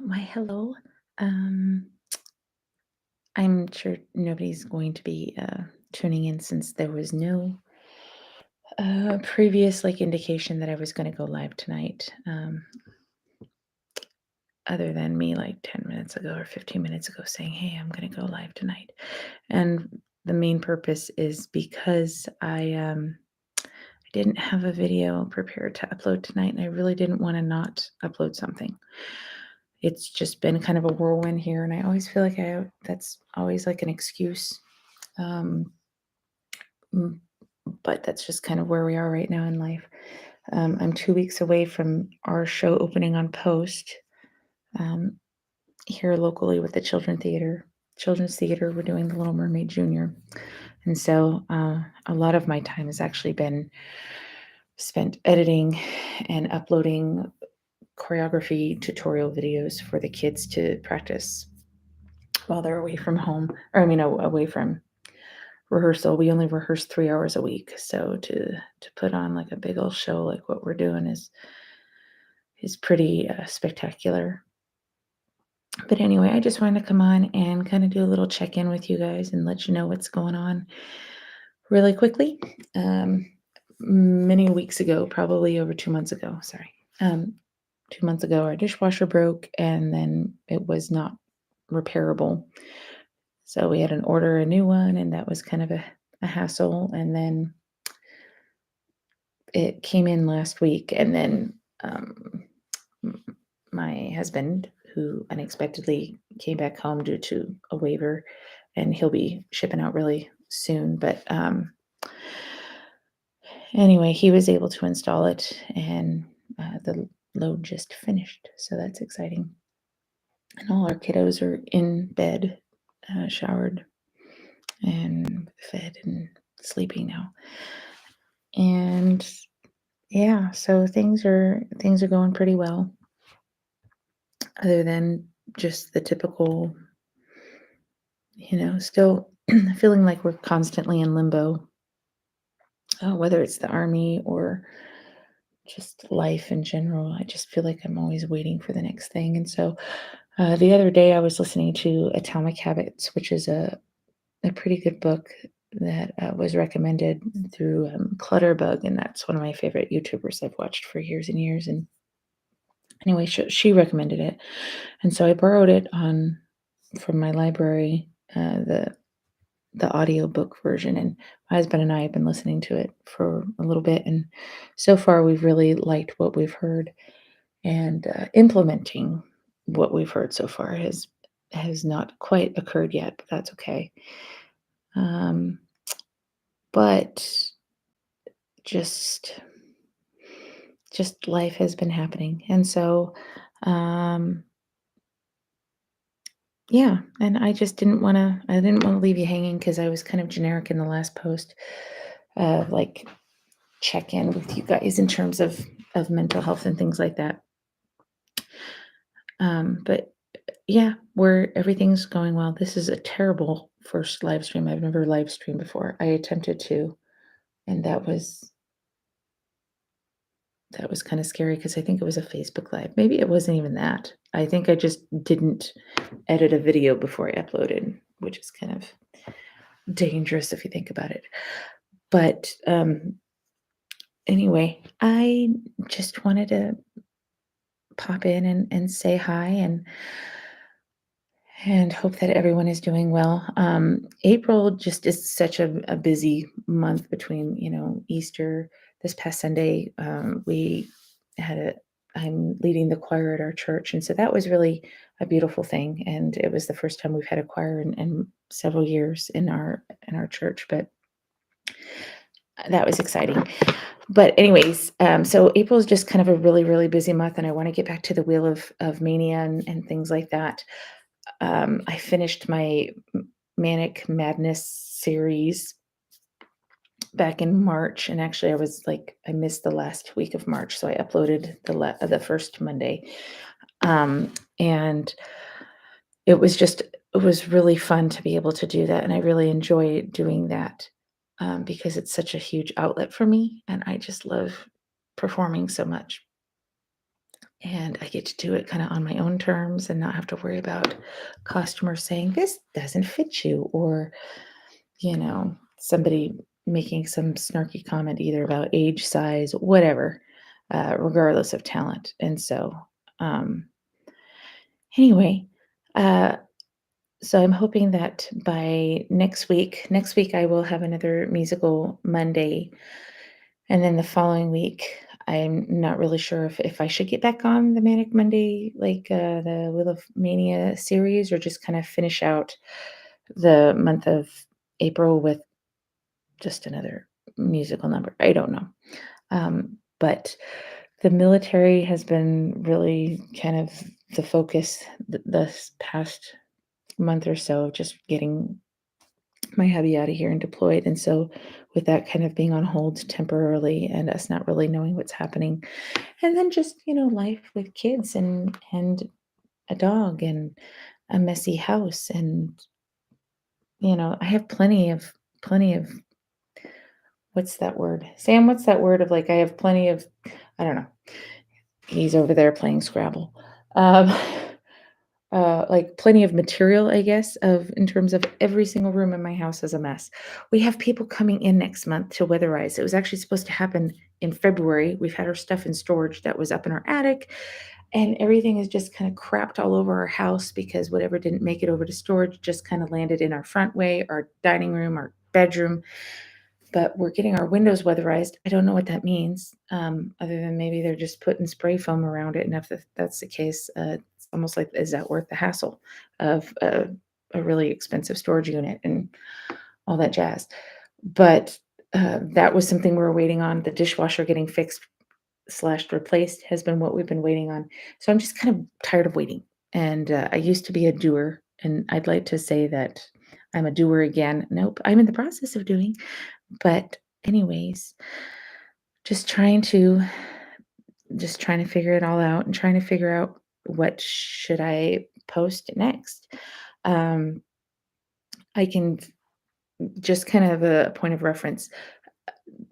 My hello. Um, I'm sure nobody's going to be tuning in since there was no previous indication that I was going to go live tonight, other than me 10 minutes ago or 15 minutes ago saying, "Hey, I'm going to go live tonight." And the main purpose is because I didn't have a video prepared to upload tonight, and I really didn't want to not upload something. It's just been kind of a whirlwind here, and I always feel like that's always like an excuse. Um, mm, but that's just kind of where we are right now in life. I'm 2 weeks away from our show opening on Post um, here locally with the Children's Theater. We're doing The Little Mermaid Junior, and so a lot of my time has actually been spent editing and uploading choreography tutorial videos for the kids to practice while they're away from home, or I mean, away from rehearsal. We only rehearse 3 hours a week, so to put on a big old show like what we're doing is pretty spectacular. But anyway, I just wanted to come on and kind of do a little check in with you guys and let you know what's going on really quickly. Many weeks ago, probably over 2 months ago, sorry, 2 months ago, our dishwasher broke and then it was not repairable. So we had to order a new one, and that was kind of a hassle. And then it came in last week, and then m- my husband, who unexpectedly came back home due to a waiver, and he'll be shipping out really soon. But anyway, he was able to install it, and the load just finished. So that's exciting. And all our kiddos are in bed, showered, and fed and sleeping now. And yeah, so things are going pretty well, other than just the typical, still feeling like we're constantly in limbo, whether it's the army or just life in general. I just feel like I'm always waiting for the next thing. And so the other day I was listening to Atomic Habits, which is a pretty good book that was recommended through Clutterbug, and that's one of my favorite YouTubers I've watched for years and years. And anyway, she recommended it, and so I borrowed it on from my library, the audiobook version, and my husband and I have been listening to it for a little bit, and so far we've really liked what we've heard, and implementing what we've heard so far has not quite occurred yet, but that's okay. Um, but just just life has been happening, and so um, yeah, and I didn't want to leave you hanging because I was kind of generic in the last post, check in with you guys in terms of mental health and things like that. But yeah, where everything's going well. This is a terrible first live stream. I've never live streamed before. I attempted to, and that was kind of scary because I think it was a Facebook Live. Maybe it wasn't even that. I think I just didn't edit a video before I uploaded, which is kind of dangerous if you think about it. But anyway, I just wanted to pop in and say hi and hope that everyone is doing well. April just is such a busy month between, Easter. This past Sunday, we had a, I'm leading the choir at our church. And so that was really a beautiful thing. And it was the first time we've had a choir in several years in our church, but that was exciting. But anyways, so April is just kind of a really, really busy month, and I want to get back to the wheel of mania and things like that. I finished my Manic Madness series back in March, and actually, I missed the last week of March, so I uploaded the first Monday, and it was really fun to be able to do that, and I really enjoy doing that because it's such a huge outlet for me, and I just love performing so much. and I get to do it kind of on my own terms and not have to worry about customers saying this doesn't fit you, or somebody making some snarky comment either about age, size, whatever, regardless of talent. And so, um, anyway, uh, so I'm hoping that by next week I will have another musical Monday, and then the following week, I'm not really sure if I should get back on the Manic Monday, like the Wheel of Mania series, or just kind of finish out the month of April with just another musical number. I don't know. But the military has been really kind of the focus this past month or so, of just getting my hubby out of here and deployed. And so, with that kind of being on hold temporarily and us not really knowing what's happening, and then just life with kids and a dog and a messy house, and I have plenty of what's that word, Sam? What's that word of like I have plenty of, I don't know. He's over there playing Scrabble. Um, like plenty of material, I guess, of in terms of every single room in my house is a mess. We have people coming in next month to weatherize. It was actually supposed to happen in February. We've had our stuff in storage that was up in our attic, and everything is just kind of crapped all over our house because whatever didn't make it over to storage just kind of landed in our front way, our dining room, our bedroom. But we're getting our windows weatherized. I don't know what that means, other than maybe they're just putting spray foam around it. And if that's the case, it's almost like, is that worth the hassle of a really expensive storage unit and all that jazz? But that was something we were waiting on. The dishwasher getting fixed slash replaced has been what we've been waiting on. So I'm just kind of tired of waiting. And I used to be a doer, and I'd like to say that I'm a doer again. Nope, I'm in the process of doing. But anyways, just trying to figure it all out and trying to figure out what should I post next. Um, I can just kind of a point of reference.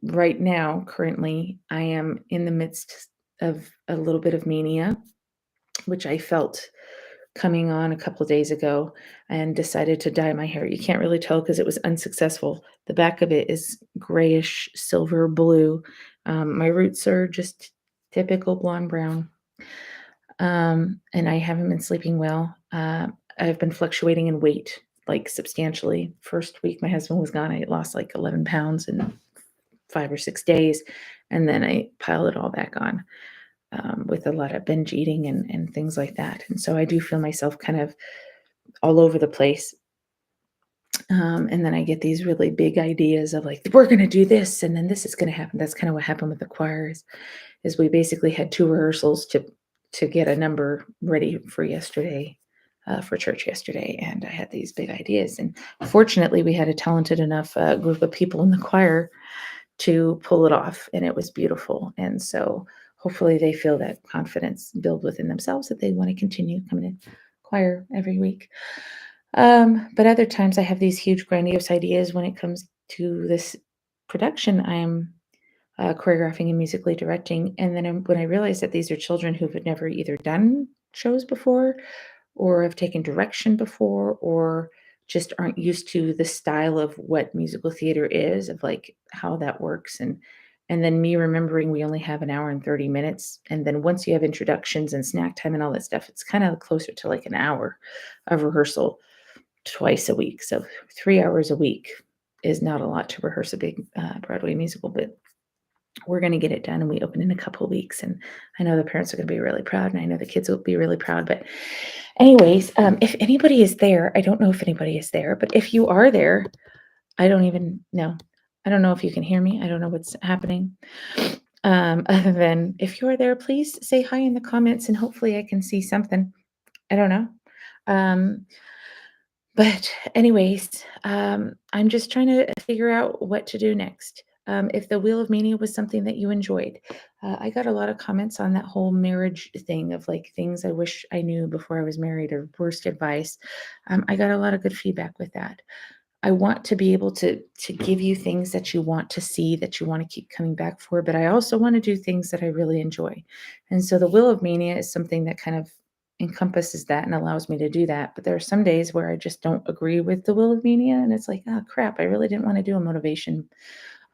Right now, currently, I am in the midst of a little bit of mania, which I felt coming on a couple of days ago, and decided to dye my hair. You can't really tell because it was unsuccessful. The back of it is grayish silver blue. My roots are just typical blonde brown. And I haven't been sleeping well. I've been fluctuating in weight like substantially. First week my husband was gone, I lost like 11 pounds in 5 or 6 days. And then I piled it all back on, with a lot of binge eating and things like that. And so I do feel myself kind of all over the place. And then I get these really big ideas of like, we're going to do this, and then this is going to happen. That's kind of what happened with the choirs, is we basically had two rehearsals to get a number ready for yesterday, for church yesterday. And I had these big ideas. And fortunately, we had a talented enough group of people in the choir to pull it off, and it was beautiful. And so hopefully they feel that confidence build within themselves that they want to continue coming to choir every week. But other times I have these huge grandiose ideas when it comes to this production I am choreographing and musically directing. And then when I realized that these are children who have never either done shows before, or have taken direction before, or just aren't used to the style of what musical theater is, of like how that works. And then me remembering we only have an hour and 30 minutes. And then once you have introductions and snack time and all that stuff, it's kind of closer to like an hour of rehearsal twice a week. So 3 hours a week is not a lot to rehearse a big Broadway musical, but we're going to get it done, and we open in a couple of weeks. And I know the parents are going to be really proud, and I know the kids will be really proud. But anyways, if anybody is there, I don't know if anybody is there, but if you are there, I don't even know. I don't know if you can hear me. I don't know what's happening. Other than if you are there, please say hi in the comments, and hopefully I can see something. I don't know. Um, but anyways, I'm just trying to figure out what to do next. If the Wheel of Mania was something that you enjoyed, I got a lot of comments on that whole marriage thing of like things I wish I knew before I was married, or worst advice. I got a lot of good feedback with that. I want to be able to give you things that you want to see, that you want to keep coming back for, but I also want to do things that I really enjoy. And so the Will of Mania is something that kind of encompasses that and allows me to do that. But there are some days where I just don't agree with the Will of Mania, and it's like, oh crap, I really didn't want to do a motivation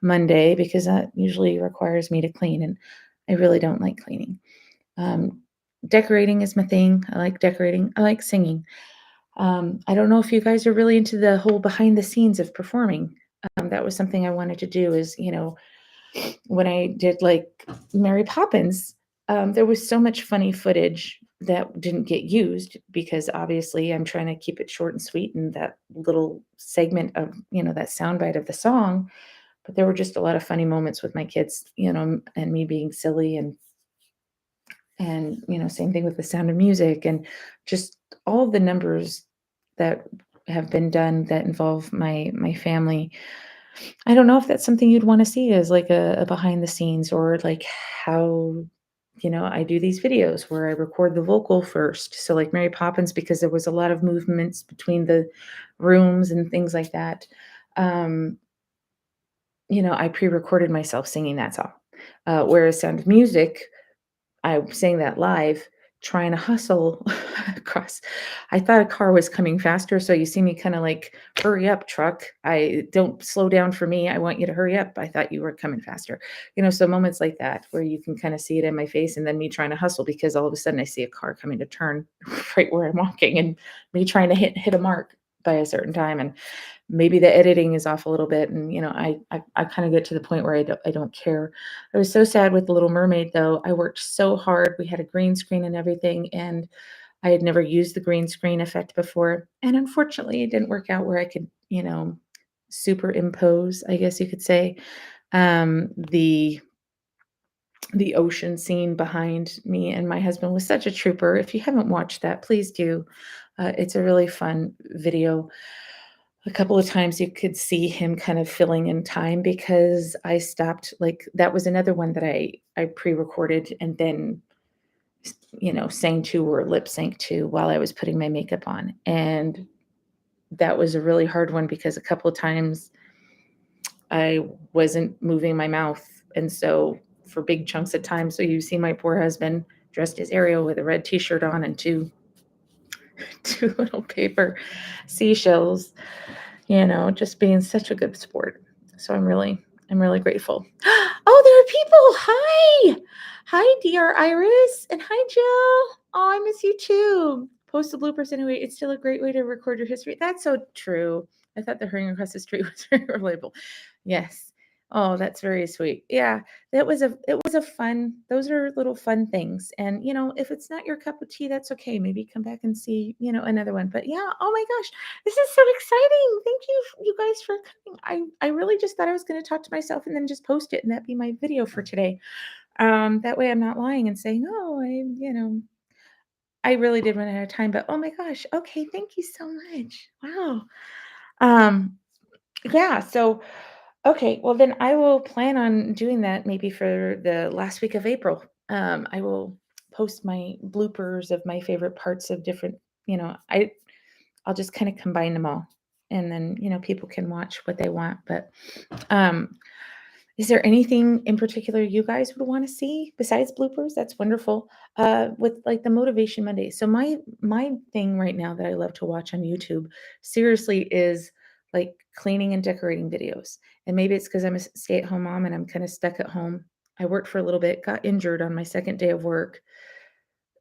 Monday because that usually requires me to clean, and I really don't like cleaning. Um, Decorating is my thing. I like decorating. I like singing. I don't know if you guys are really into the whole behind the scenes of performing. That was something I wanted to do. Is when I did like Mary Poppins, there was so much funny footage that didn't get used because obviously I'm trying to keep it short and sweet and that little segment of that soundbite of the song. But there were just a lot of funny moments with my kids, and me being silly and same thing with The Sound of Music and just all of the numbers that have been done that involve my family. I don't know if that's something you'd want to see as like a behind the scenes or like how I do these videos where I record the vocal first. So like Mary Poppins, because there was a lot of movements between the rooms and things like that. Um, I pre-recorded myself singing that song. Whereas Sound of Music, I sang that live, trying to hustle across. I thought a car was coming faster, so you see me kinda like, "Hurry up, truck. I don't slow down for me. I want you to hurry up. I thought you were coming faster." So moments like that where you can kinda see it in my face and then me trying to hustle because all of a sudden I see a car coming to turn right where I'm walking and me trying to hit a mark by a certain time, and maybe the editing is off a little bit, and I kind of get to the point where I don't care. I was so sad with The Little Mermaid though. I worked so hard. We had a green screen and everything, and I had never used the green screen effect before. And unfortunately, it didn't work out where I could, superimpose, I guess you could say, the ocean scene behind me, and my husband was such a trooper. If you haven't watched that, please do. It's a really fun video. A couple of times you could see him kind of filling in time because I stopped, like that was another one that I pre-recorded and then sang to or lip sync to while I was putting my makeup on. And that was a really hard one because a couple of times I wasn't moving my mouth. And so for big chunks of time, so you see my poor husband dressed as Ariel with a red t-shirt on and two little paper seashells, just being such a good sport. So I'm really grateful. Oh, there are people. Hi. Hi, dear Iris. And hi, Jill. Oh, I miss you too. Post the bloopers anyway. It's still a great way to record your history. That's so true. I thought the hurrying across the street was very relatable. Yes. Oh, that's very sweet. Yeah, it was a fun. Those are little fun things. And if it's not your cup of tea, that's okay. Maybe come back and see, another one. But yeah, oh my gosh, this is so exciting. Thank you, you guys, for coming. I really just thought I was going to talk to myself and then just post it, and that'd be my video for today. That way I'm not lying and saying, oh, I really did run out of time. But oh my gosh, okay, thank you so much. Wow. Um, yeah. So okay, well then I will plan on doing that maybe for the last week of April. I will post my bloopers of my favorite parts of different. I'll just kind of combine them all, and then people can watch what they want. But um, is there anything in particular you guys would want to see besides bloopers? That's wonderful. With like the Motivation Monday. So my thing right now that I love to watch on YouTube, seriously, is like cleaning and decorating videos. And maybe it's because I'm a stay-at-home mom and I'm kind of stuck at home. I worked for a little bit, got injured on my second day of work.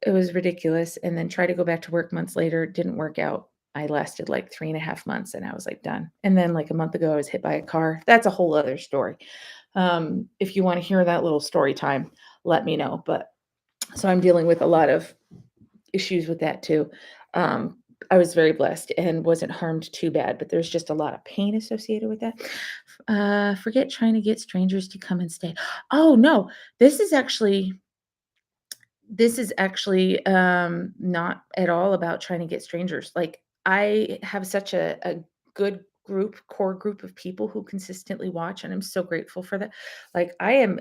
It was ridiculous, and then tried to go back to work months later, didn't work out. I lasted like 3.5 months, and I was, like, done. And then, like, a month ago, I was hit by a car. That's a whole other story. If you wanna hear that little story time, let me know, but so I'm dealing with a lot of issues with that too. Um, I was very blessed and wasn't harmed too bad, but there's just a lot of pain associated with that. Forget trying to get strangers to come and stay. Oh, no, this is actually not at all about trying to get strangers. Like, I have such a good core group of people who consistently watch, and I'm so grateful for that. Like, I am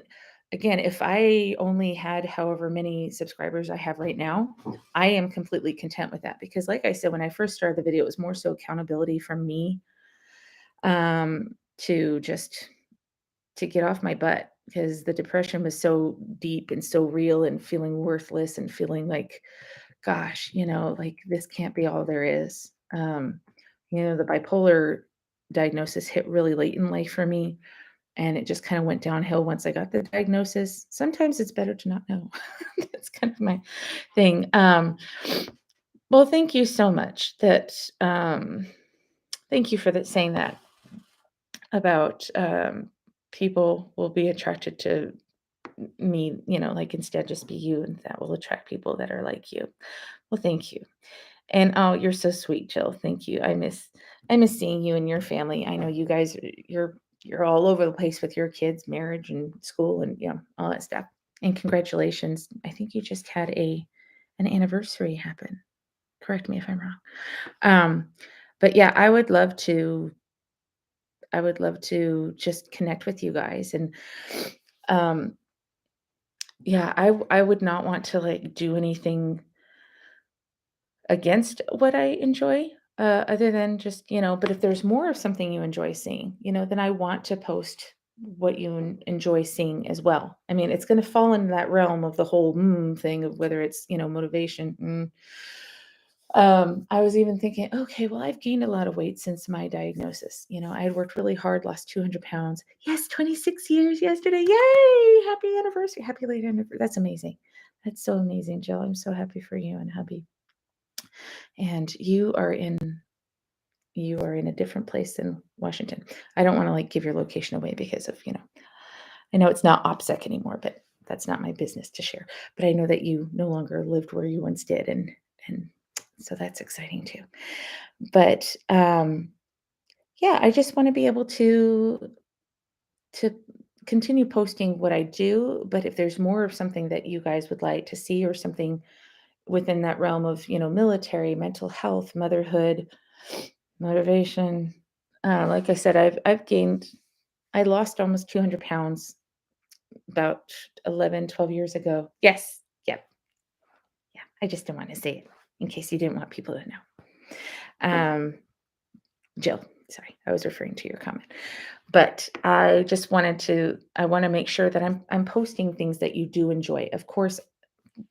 again, if I only had however many subscribers I have right now, I am completely content with that because like I said, when I first started the video, it was more so accountability from me to just to get off my butt because the depression was so deep and so real and feeling worthless and feeling like, gosh, like this can't be all there is. The bipolar diagnosis hit really late in life for me, and it just kind of went downhill once I got the diagnosis. Sometimes it's better to not know. That's kind of my thing. Well, thank you so much. Thank you for saying that about people will be attracted to me, like instead just be you, and that will attract people that are like you. Well, thank you. And oh, you're so sweet, Jill. Thank you. I miss seeing you and your family. I know you guys you're all over the place with your kids, marriage and school and all that stuff. And congratulations. I think you just had an anniversary happen. Correct me if I'm wrong. Um, but yeah, I would love to just connect with you guys. And um yeah, I would not want to like do anything against what I enjoy, other than just, but if there's more of something you enjoy seeing, then I want to post what you enjoy seeing as well. I mean, it's going to fall into that realm of the whole thing of whether it's, motivation. I was even thinking, okay, well, I've gained a lot of weight since my diagnosis. I had worked really hard, lost 200 pounds. Yes, 26 years yesterday. Yay! Happy anniversary. Happy late anniversary. That's amazing. That's so amazing, Jill. I'm so happy for you and hubby. And you are in a different place than Washington. I don't want to like give your location away because of, I know it's not OPSEC anymore, but that's not my business to share. But I know that you no longer lived where you once did, and so that's exciting too. But yeah, I just want to be able to continue posting what I do. But if there's more of something that you guys would like to see, or something within that realm of, military, mental health, motherhood, motivation, like I said, I lost almost 200 pounds about 11, 12 years ago. Yes. Yep. Yeah. I just didn't want to say it in case you didn't want people to know. Jill, sorry, I was referring to your comment. But I want to make sure that I'm posting things that you do enjoy. Of course,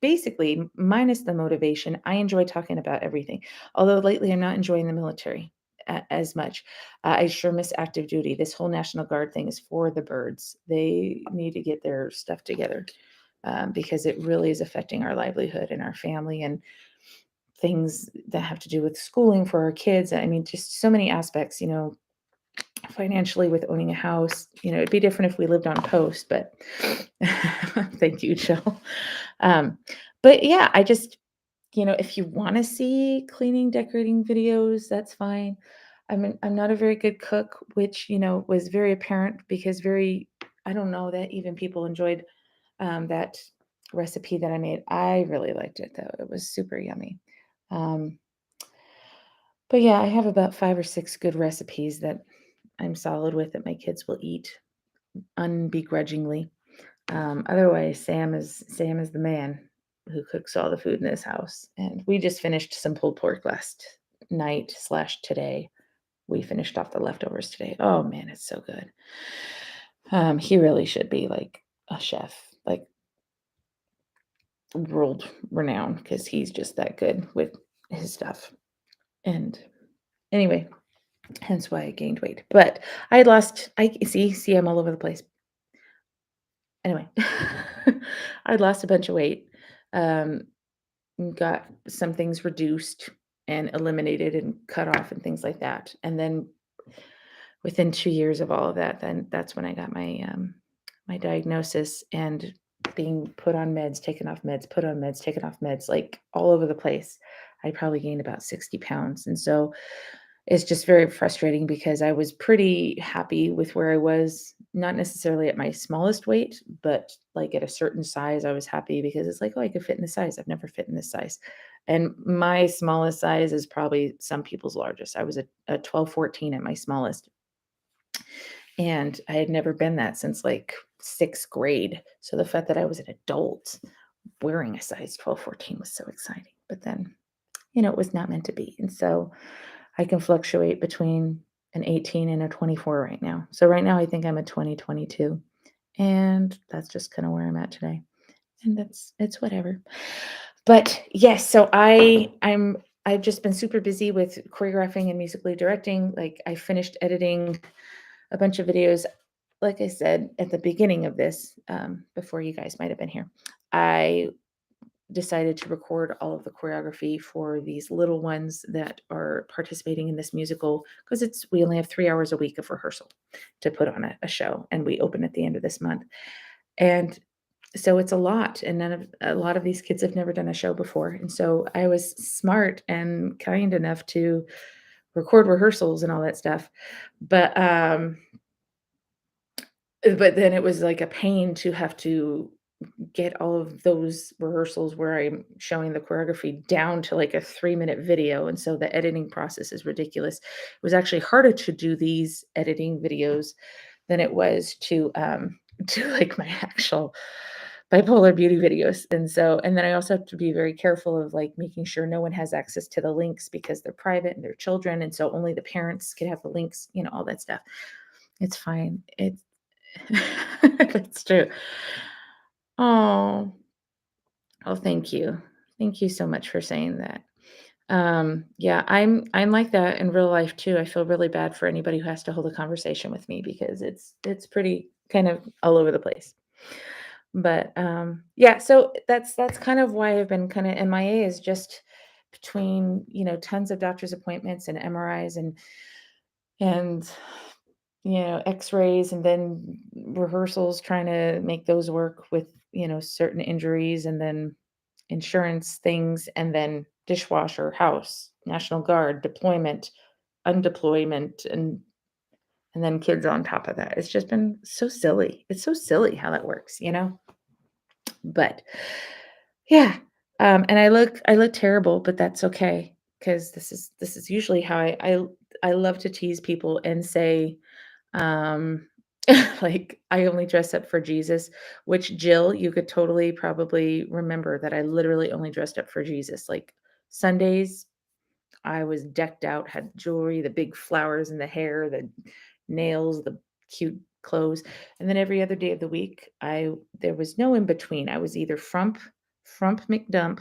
basically, minus the motivation, I enjoy talking about everything. Although lately I'm not enjoying the military as much. I sure miss active duty. This whole National Guard thing is for the birds. They need to get their stuff together, because it really is affecting our livelihood and our family and things that have to do with schooling for our kids. I mean, just so many aspects, financially with owning a house. It'd be different if we lived on post, but thank you, Jill. Um, but yeah, I just, if you want to see cleaning, decorating videos, that's fine. I'm not a very good cook, which, was very apparent because I don't know that even people enjoyed that recipe that I made. I really liked it though. It was super yummy. Um, but yeah, I have about 5 or 6 good recipes that I'm solid with that my kids will eat unbegrudgingly. Otherwise, Sam is the man who cooks all the food in this house. And we just finished some pulled pork last night slash today. We finished off the leftovers today. Oh man, it's so good. He really should be like a chef, like world renowned, because he's just that good with his stuff. And anyway, hence why I gained weight. But I see I'm all over the place. Anyway, I'd lost a bunch of weight, um, got some things reduced and eliminated and cut off and things like that. And then within 2 years of all of that, then that's when I got my diagnosis, and being put on meds, taken off meds, put on meds, taken off meds, like all over the place. I probably gained about 60 pounds. And so it's just very frustrating because I was pretty happy with where I was, not necessarily at my smallest weight, but like at a certain size, I was happy because it's like, oh, I could fit in this size. I've never fit in this size. And my smallest size is probably some people's largest. I was a 12, 14 at my smallest. And I had never been that since like 6th grade. So the fact that I was an adult wearing a size 12, 14 was so exciting. But then, it was not meant to be. And so I can fluctuate between an 18, and a 24 right now. So right now I think I'm a 2022, and that's just kinda where I'm at today, and it's whatever. But yes, so I've just been super busy with choreographing and musically directing. Like, I finished editing a bunch of videos, like I said at the beginning of this, before you guys might have been here. I decided to record all of the choreography for these little ones that are participating in this musical, because it's we only have 3 hours a week of rehearsal to put on a show, and we open at the end of this month. And so it's a lot, and a lot of these kids have never done a show before, and so I was smart and kind enough to record rehearsals and all that stuff. But, but then it was like a pain to have to get all of those rehearsals where I'm showing the choreography down to like a 3-minute video, and so the editing process is ridiculous. It was actually harder to do these editing videos than it was to, do, like, my actual bipolar beauty videos, and then I also have to be very careful of, like, making sure no one has access to the links because they're private and they're children, and so only the parents can have the links, all that stuff. It's fine. It's That's true. Oh. Oh, thank you. Thank you so much for saying that. Yeah, I'm like that in real life too. I feel really bad for anybody who has to hold a conversation with me because it's pretty kind of all over the place. But yeah, so that's kind of why I've been kind of MIA, is just between, tons of doctor's appointments and MRIs and x-rays, and then rehearsals, trying to make those work with, certain injuries, and then insurance things, and then dishwasher, house, National Guard, deployment, undeployment, and then kids on top of that. It's just been so silly. It's so silly how that works. But yeah, and I look terrible, but that's okay, because this is usually how I love to tease people and say, um, like, I only dress up for Jesus, which, Jill, you could totally probably remember that I literally only dressed up for Jesus. Like, Sundays, I was decked out, had jewelry, the big flowers in the hair, the nails, the cute clothes. And then every other day of the week, I there was no in between. I was either Frump McDump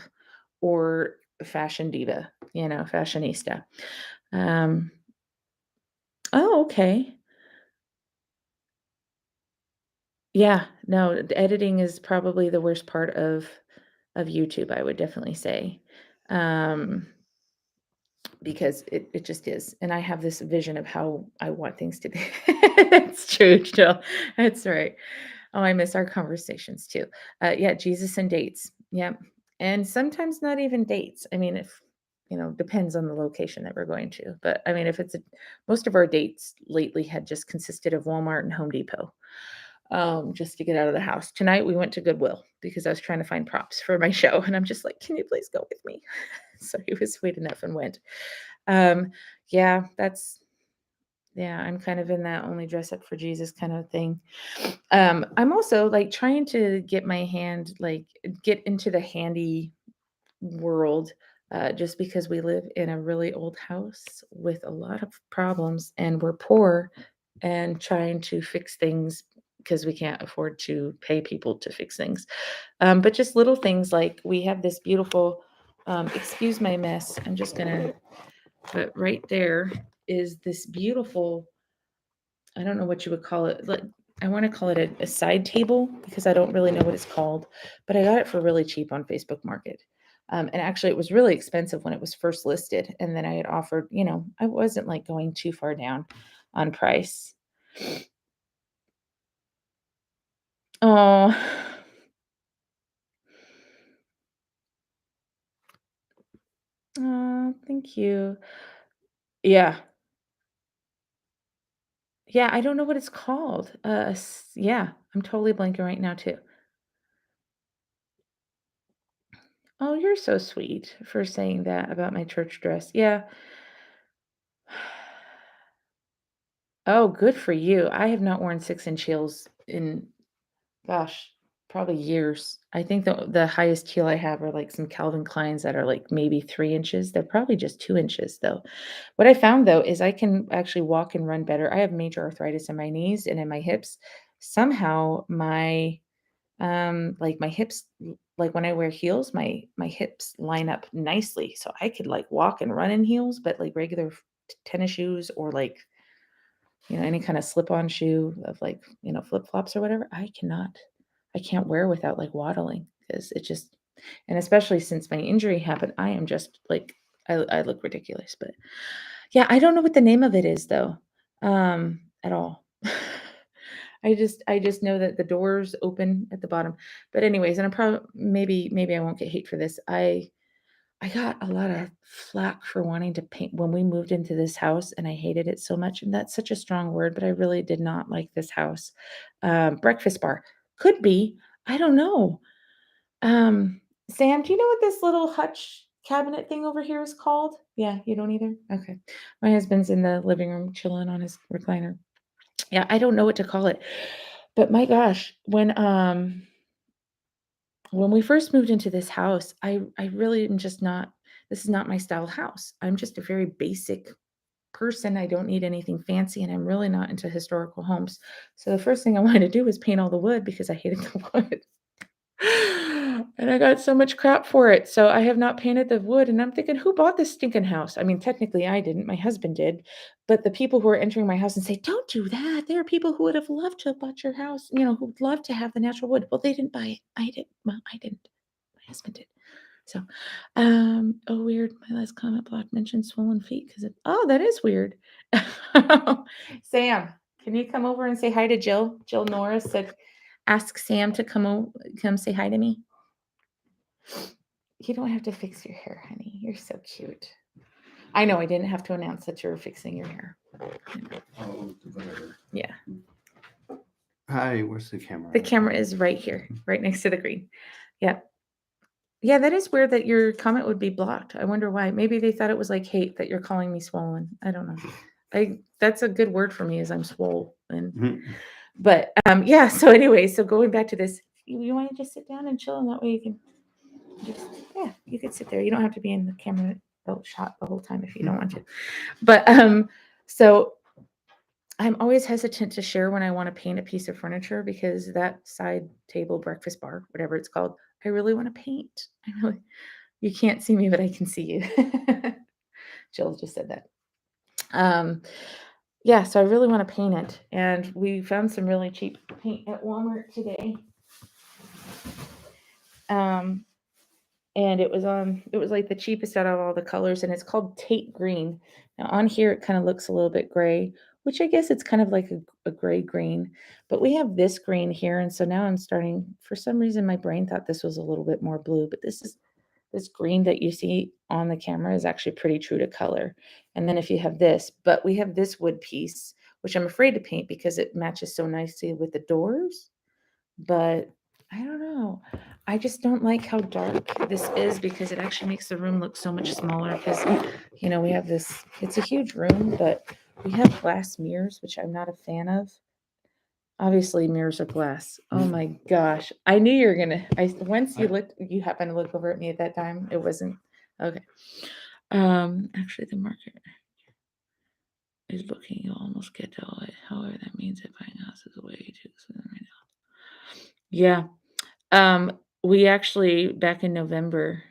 or fashion diva, fashionista. Um, oh, okay. Yeah, no, the editing is probably the worst part of YouTube, I would definitely say. Um, because it just is. And I have this vision of how I want things to be. That's true, Jill. That's right. Oh, I miss our conversations too. Yeah, Jesus and dates. Yep. And sometimes not even dates. I mean, if depends on the location that we're going to. But I mean, if it's most of our dates lately had just consisted of Walmart and Home Depot, just to get out of the house. Tonight we went to Goodwill because I was trying to find props for my show, and I'm just like, "Can you please go with me?" So he was sweet enough and went. Um, yeah, yeah, I'm kind of in that only dress up for Jesus kind of thing. I'm also like trying to get into the handy world, just because we live in a really old house with a lot of problems, and we're poor, and trying to fix things because we can't afford to pay people to fix things. But just little things, like we have this beautiful, excuse my mess, I'm just gonna, but right there is this beautiful, I don't know what you would call it. Like, I want to call it a side table because I don't really know what it's called, but I got it for really cheap on Facebook Market. And actually, it was really expensive when it was first listed. And then I had offered, I wasn't like going too far down on price. Oh, oh, thank you. Yeah. Yeah. I don't know what it's called. Yeah. I'm totally blanking right now, too. Oh, you're so sweet for saying that about my church dress. Yeah. Oh, good for you. I have not worn 6-inch heels in, gosh. Probably years. I think the highest heel I have are, like, some Calvin Kleins that are, like, maybe 3 inches. They're probably just 2 inches, though. What I found, though, is I can actually walk and run better. I have major arthritis in my knees and in my hips. Somehow like, my hips like, when I wear heels, my hips line up nicely, so I could, like, walk and run in heels, but, like, regular tennis shoes or, like, any kinda slip-on shoe of, like, flip-flops or whatever, I can't wear without, like, waddling because it just and especially since my injury happened, I am just, like I look ridiculous, but yeah, I don't know what the name of it is though, at all. I just know that the doors open at the bottom, but anyways, and I'm maybe I won't get hate for this. I got a lot of flack for wanting to paint when we moved into this house, and I hated it so much, and that's such a strong word, but I really did not like this house. Breakfast bar. Could be, I don't know. Sam, do you know what this little hutch cabinet thing over here is called? Yeah, you don't either? Okay. My husband's in the living room chilling on his recliner. Yeah, I don't know what to call it. But my gosh, when we first moved into this house, I really am just not this is not my style house. I'm just a very basic person. I don't need anything fancy, and I'm really not into historical homes. So the first thing I wanted to do was paint all the wood because I hated the wood. And I got so much crap for it. So I have not painted the wood, and I'm thinking, who bought this stinking house? I mean, technically I didn't, my husband did. But the people who are entering my house and say, don't do that. There are people who would have loved to have bought your house, who'd love to have the natural wood. Well, they didn't buy it. I did. Well, I didn't. My husband did. So, oh, weird. My last comment block mentioned swollen feet oh, that is weird. Sam, can you come over and say hi to Jill? Jill Norris said, ask Sam to come say hi to me. You don't have to fix your hair, honey. You're so cute. I know I didn't have to announce that you were fixing your hair. Oh, whatever. Yeah. Hi, where's the camera? The camera is right here, right next to the green. Yeah. Yeah, that is weird that your comment would be blocked. I wonder why. Maybe they thought it was like hate that you're calling me swollen. I don't know. That's a good word for me is I'm swole. But yeah, so anyway, so going back to this, you want to just sit down and chill, and that way you can you could sit there. You don't have to be in the camera shot the whole time if you don't want to. But so I'm always hesitant to share when I want to paint a piece of furniture because that side table, breakfast bar, whatever it's called, I really want to paint. You can't see me, but I can see you. Jill just said that. Yeah, so I really want to paint it. And we found some really cheap paint at Walmart today. And it was like the cheapest out of all the colors, and it's called Tate Green. Now on here it kind of looks a little bit gray, which I guess it's kind of like a gray green, but we have this green here, and so now I'm starting, for some reason my brain thought this was a little bit more blue, but this green that you see on the camera is actually pretty true to color. And then if you have this, but we have this wood piece, which I'm afraid to paint because it matches so nicely with the doors, but I don't know. I just don't like how dark this is because it actually makes the room look so much smaller because, we have this, it's a huge room, but we have glass mirrors, which I'm not a fan of. Obviously, mirrors are glass. Oh my gosh. I knew you were going to, once you happened to look over at me at that time, it wasn't, okay. Actually, the market is looking, you'll almost get to it. However, that means that buying a house is a way to, right now. Yeah. We actually back in November,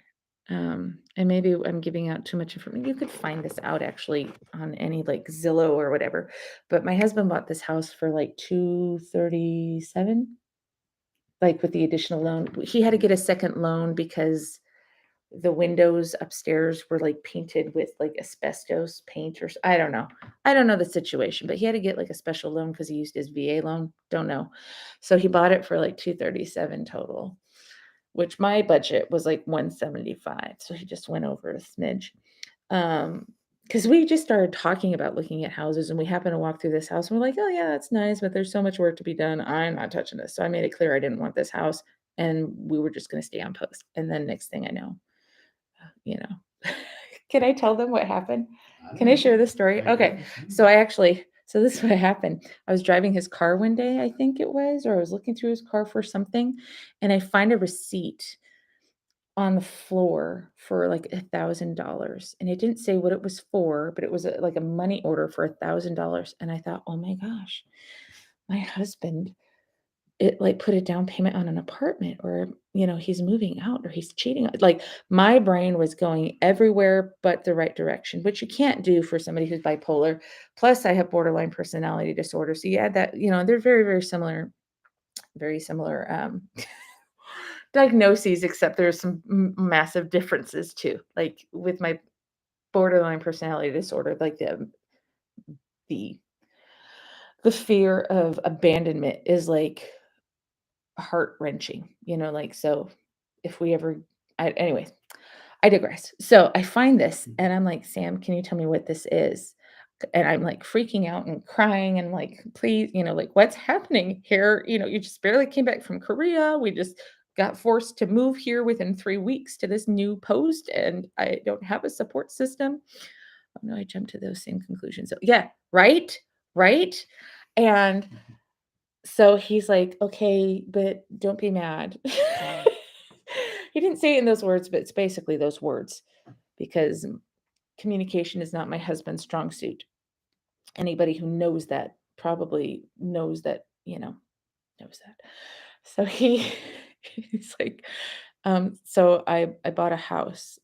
and maybe I'm giving out too much information. You could find this out actually on any like Zillow or whatever. But my husband bought this house for like 237, like with the additional loan. He had to get a second loan because the windows upstairs were like painted with like asbestos paint or I don't know. I don't know the situation, but he had to get like a special loan because he used his VA loan. Don't know. So he bought it for like 237 total, which my budget was like 175. So he just went over a smidge. Because we just started talking about looking at houses and we happened to walk through this house and we're like, oh yeah, that's nice, but there's so much work to be done. I'm not touching this. So I made it clear I didn't want this house and we were just going to stay on post. And then next thing I know, you know, can I tell them what happened? Can I share this story? Okay. So So this is what happened. I was driving his car one day, I think it was, or I was looking through his car for something, and I find a receipt on the floor for like $1,000. And it didn't say what it was for, but it was like a money order for $1,000. And I thought, oh my gosh, my husband, it like put a down payment on an apartment, or, he's moving out, or he's cheating. Like my brain was going everywhere but the right direction, which you can't do for somebody who's bipolar. Plus, I have borderline personality disorder. So you add that, they're very, very similar diagnoses, except there's some massive differences too. Like with my borderline personality disorder, like the the fear of abandonment is like heart wrenching, like so. If we ever, anyways, I digress. So I find this Mhm. and I'm like, Sam, can you tell me what this is? And I'm like freaking out and crying and like, please, like what's happening here? You just barely came back from Korea. We just got forced to move here within 3 weeks to this new post, and I don't have a support system. Oh no, I jumped to those same conclusions. So yeah, right, right. And so he's like, okay, but don't be mad. He didn't say it in those words, but it's basically those words, because communication is not my husband's strong suit. Anybody who knows that probably knows that, knows that. So he's like, so I bought a house.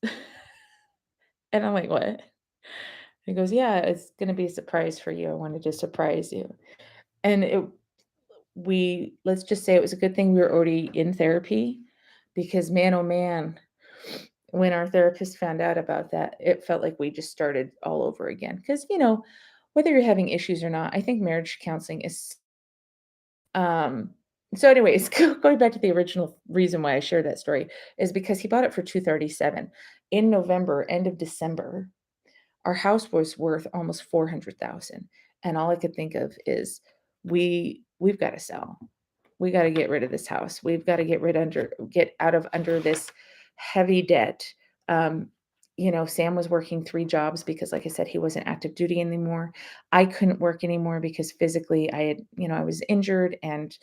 And I'm like, what? He goes, yeah, it's gonna be a surprise for you. I wanted to surprise you. And let's just say it was a good thing we were already in therapy, because man, oh man, when our therapist found out about that, it felt like we just started all over again. Because, whether you're having issues or not, I think marriage counseling is, um, so anyways, going back to the original reason why I shared that story is because he bought it for 237 in November, end of December. Our house was worth almost 400,000, and all I could think of is we've got to sell. We got to get rid of this house. We've got to get out of under this heavy debt. Um, Sam was working 3 jobs because, like I said, he wasn't active duty anymore. I couldn't work anymore because physically I was injured, and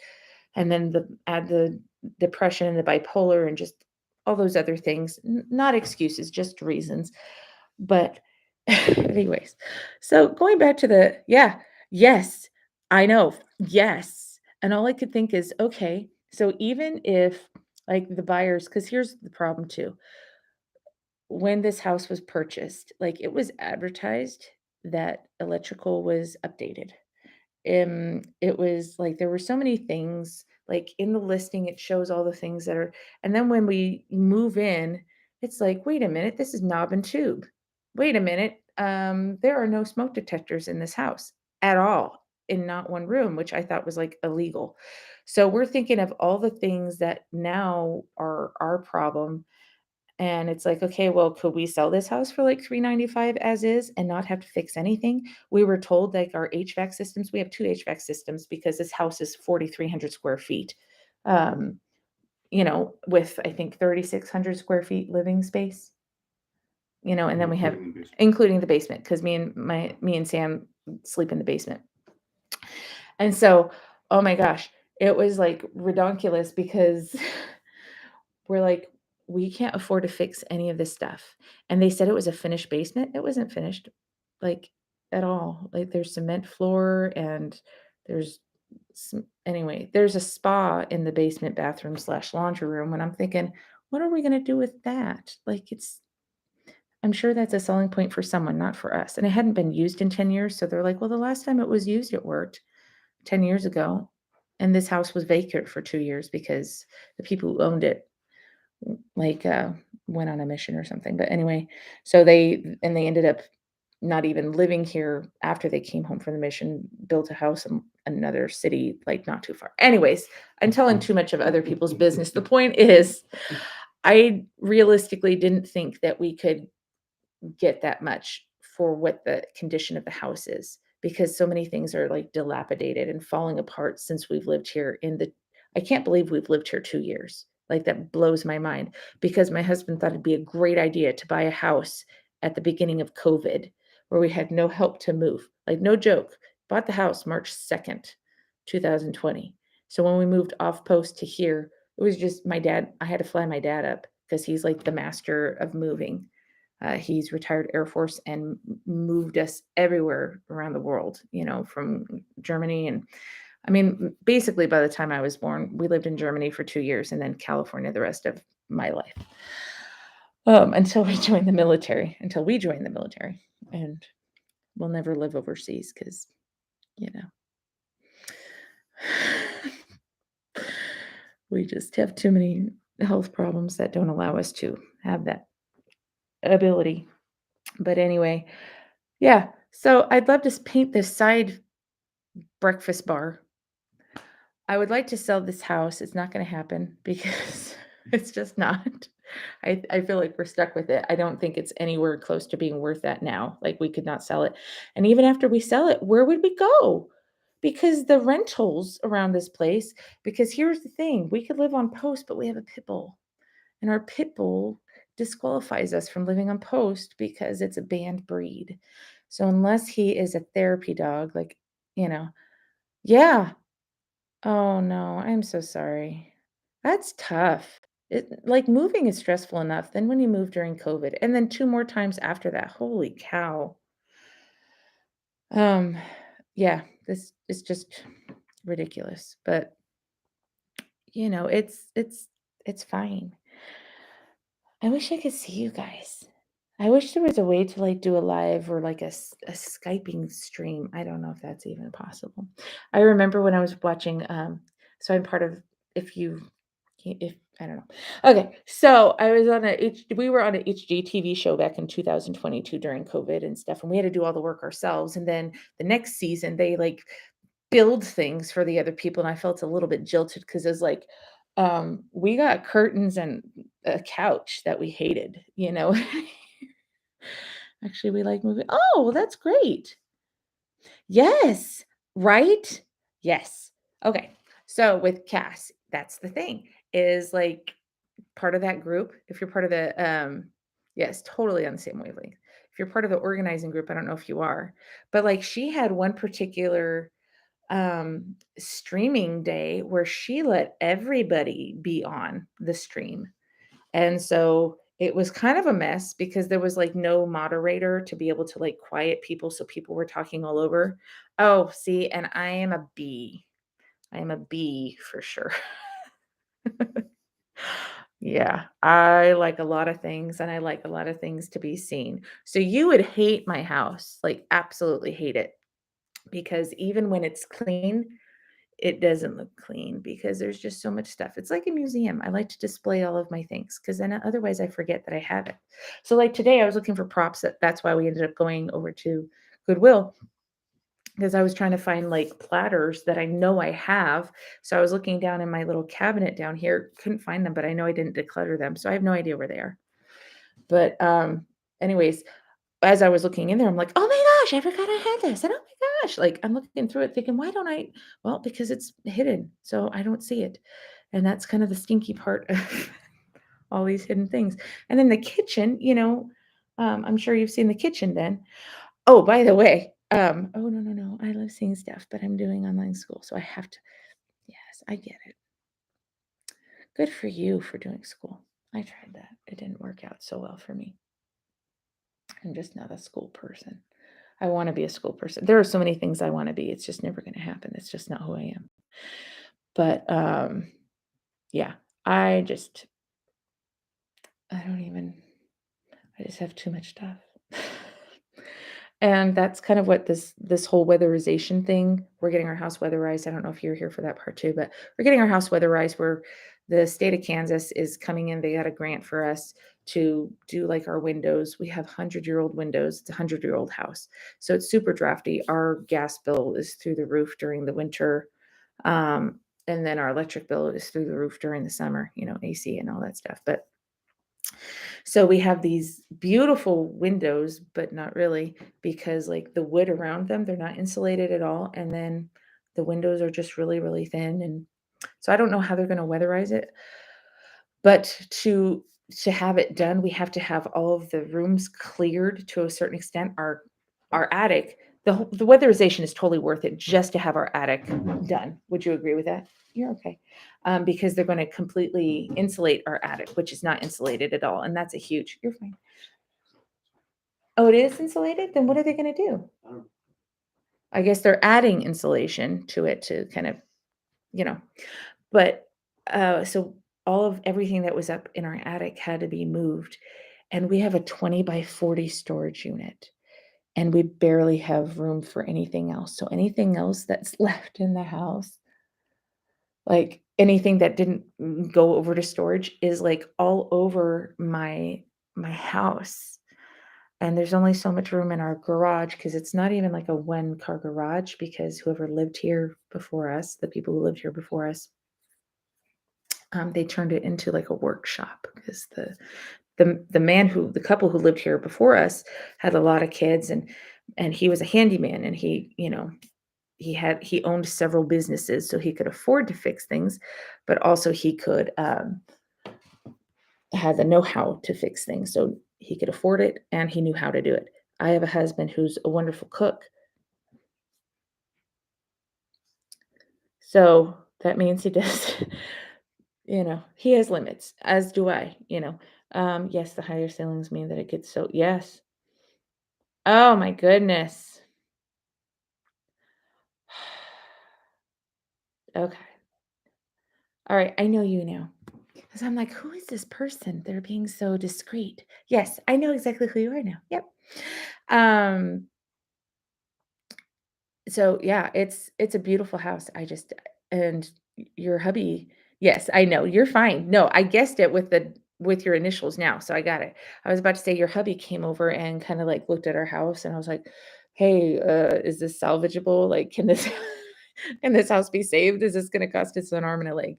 then add the depression and the bipolar and just all those other things. Not excuses, just reasons. But anyways, so going back to yeah, yes, I know, yes. And all I could think is, okay, so even if like the buyers, because here's the problem too. When this house was purchased, like it was advertised that electrical was updated. It was like there were so many things, like in the listing, it shows all the things that are, and then when we move in, it's like, wait a minute, this is knob and tube. Wait a minute, there are no smoke detectors in this house at all, in not one room, which I thought was like illegal. So we're thinking of all the things that now are our problem, and it's like, okay, well, could we sell this house for like 395 as is and not have to fix anything? We were told like our HVAC systems, we have 2 HVAC systems because this house is 4,300 square feet. Um, with I think 3,600 square feet living space, and then we have Including the basement. including the basement, because me and Sam sleep in the basement. And so, oh my gosh, it was like redonkulous because we're like, "We can't afford to fix any of this stuff." And they said it was a finished basement. It wasn't finished, like, at all. Like, there's cement floor and there's anyway, there's a spa in the basement bathroom/laundry slash laundry room, and I'm thinking, "What are we gonna do with that?" Like, I'm sure that's a selling point for someone, not for us. And it hadn't been used in 10 years, so they're like, "Well, the last time it was used, it worked 10 years ago." And this house was vacant for 2 years because the people who owned it like, went on a mission or something. But anyway, so they ended up not even living here after they came home from the mission, built a house in another city, like, not too far. Anyways, I'm telling too much of other people's business. The point is, I realistically didn't think that we could get that much for what the condition of the house is, because so many things are like dilapidated and falling apart since we've lived here I can't believe we've lived here 2 years. Like that blows my mind, because my husband thought it'd be a great idea to buy a house at the beginning of COVID where we had no help to move. Like no joke. bought the house March 2nd, 2020. So when we moved off post to here, it was just my dad. I had to fly my dad up because he's like the master of moving. He's retired Air Force and moved us everywhere around the world, from Germany. And I mean, basically, by the time I was born, we lived in Germany for 2 years and then California the rest of my life, until we joined the military, And we'll never live overseas because, you know, we just have too many health problems that don't allow us to have that ability. But anyway, yeah. So I'd love to paint this side breakfast bar. I would like to sell this house. It's not going to happen because it's just not. I feel like we're stuck with it. I don't think it's anywhere close to being worth that now. Like we could not sell it. And even after we sell it, where would we go? Because the rentals around this place, because here's the thing, we could live on post, but we have a pit bull. And our pit bull disqualifies us from living on post because it's a banned breed. So unless he is a therapy dog, like, you know, yeah. Oh no, I'm so sorry. That's tough. Like moving is stressful enough. Then when you move during COVID, and then two more times after that, holy cow. Um, yeah, this is just ridiculous. But it's fine. I wish I could see you guys. I wish there was a way to like do a live or like a Skyping stream. I don't know if that's even possible. I remember when I was watching, so I'm part of, if you, if I don't know. Okay, so I was on we were on a HGTV show back in 2022 during COVID and stuff, and we had to do all the work ourselves. And then the next season, they like build things for the other people, and I felt a little bit jilted because it was like, we got curtains and a couch that we hated. Actually, we like moving. Oh, well, that's great. Yes, right? Yes. Okay. So with Cass, that's the thing, is like part of that group. If you're part of the yes, totally on the same wavelength. If you're part of the organizing group, I don't know if you are, but like she had one particular streaming day where she let everybody be on the stream. And so it was kind of a mess because there was like no moderator to be able to like quiet people. So people were talking all over. Oh, see, and I am a bee. I am a bee for sure. Yeah, I like a lot of things and I like a lot of things to be seen. So you would hate my house, like absolutely hate it because even when it's clean, it doesn't look clean because there's just so much stuff. It's like a museum. I like to display all of my things because then otherwise I forget that I have it. So like today I was looking for props. That's why we ended up going over to Goodwill because I was trying to find like platters that I know I have. So I was looking down in my little cabinet down here, couldn't find them, but I know I didn't declutter them. So I have no idea where they are. But anyways, as I was looking in there, I'm like, "Oh my gosh, I forgot I had this." And oh my gosh, like I'm looking through it thinking, "Why don't I?" Well, because it's hidden, so I don't see it. And that's kind of the stinky part of all these hidden things. And then the kitchen, I'm sure you've seen the kitchen then. Oh, by the way, oh no, no, no. I love seeing stuff, but I'm doing online school, so I have to. Yes, I get it. Good for you for doing school. I tried that. It didn't work out so well for me. I'm just not a school person. I wanna be a school person. There are so many things I wanna be, it's just never gonna happen, it's just not who I am. But, yeah, I just I don't even I just have too much stuff. And that's kind of what this whole weatherization thing, we're getting our house weatherized. I don't know if you're here for that part too, but we're getting our house weatherized where the state of Kansas is coming in. They got a grant for us to do like our windows. We have 100-year-old windows. It's a 100-year-old house. So it's super drafty. Our gas bill is through the roof during the winter. And then our electric bill is through the roof during the summer, AC and all that stuff. But so we have these beautiful windows, but not really because like the wood around them, they're not insulated at all. And then the windows are just really, really thin. And so I don't know how they're going to weatherize it, but to have it done, we have to have all of the rooms cleared to a certain extent. Our attic, The weatherization is totally worth it just to have our attic Mhm. done. Would you agree with that? You're okay. Because they're going to completely insulate our attic, which is not insulated at all, and that's a huge. You're fine. Oh, it is insulated? Then what are they going to do? I don't- I guess they're adding insulation to it to kind of, you know. But so all of everything that was up in our attic had to be moved, and we have a 20 by 40 storage unit. And we barely have room for anything else. So anything else that's left in the house, like anything that didn't go over to storage is like all over my house. And there's only so much room in our garage because it's not even like a one car garage because whoever lived here before us, the people who lived here before us, they turned it into like a workshop because the man who the couple who lived here before us had a lot of kids and he was a handyman and he owned several businesses so he could afford to fix things, but also he could had the know-how to fix things. So he could afford it and he knew how to do it. I have a husband who's a wonderful cook. So that means he does, he has limits, as do I. Yes, the higher ceilings mean that it gets so yes. Oh my goodness. Okay. All right. I know you now. Because I'm like, who is this person? They're being so discreet. Yes, I know exactly who you are now. Yep. Um, so yeah, it's a beautiful house. And your hubby, yes, I know. You're fine. No, I guessed it with your initials now. So I got it. I was about to say your hubby came over and kind of like looked at our house and I was like, "Hey, is this salvageable? Like can this can this house be saved? Is this going to cost us an arm and a leg?"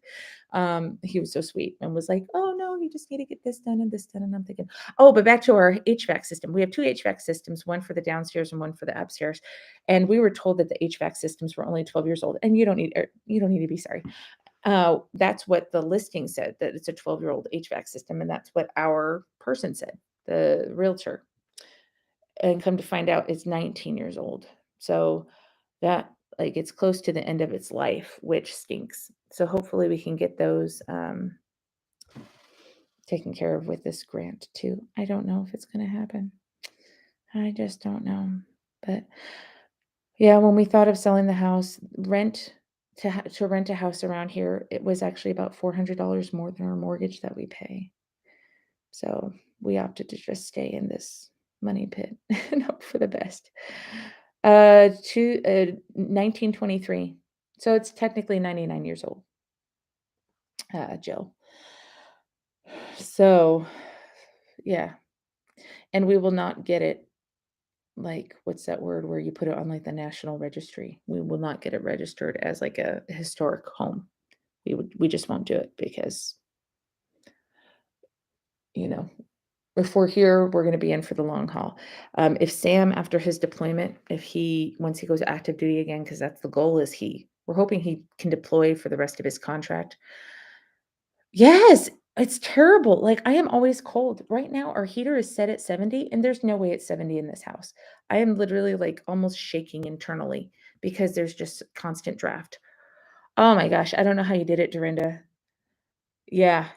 He was so sweet and was like, "Oh no, you just need to get this done and this done." And I'm thinking, "Oh, but back to our HVAC system. We have two HVAC systems, one for the downstairs and one for the upstairs." And we were told that the HVAC systems were only 12 years old. And you don't need to be sorry. That's what the listing said, that it's a 12-year-old HVAC system, and that's what our person said, the realtor. And come to find out, it's 19 years old. So that like it's close to the end of its life, which stinks. So hopefully we can get those taken care of with this grant too. I don't know if it's going to happen. I just don't know. But yeah, when we thought of selling the house, to rent a house around here, it was actually about $400 more than our mortgage that we pay. So we opted to just stay in this money pit and hope for the best. To 1923. So it's technically 99 years old, Jill. So yeah, and we will not get it like what's that word where you put it on like the national registry? We will not get it registered as like a historic home. We just won't do it because, you know, if we're here, we're going to be in for the long haul. If Sam, after his deployment, if he once he goes active duty again, because that's the goal, is we're hoping he can deploy for the rest of his contract. Yes, it's terrible. Like I am always cold. Right now, our heater is set at 70, and there's no way it's 70 in this house. I am literally like almost shaking internally because there's just constant draft. Oh my gosh, I don't know how you did it, Dorinda. Yeah,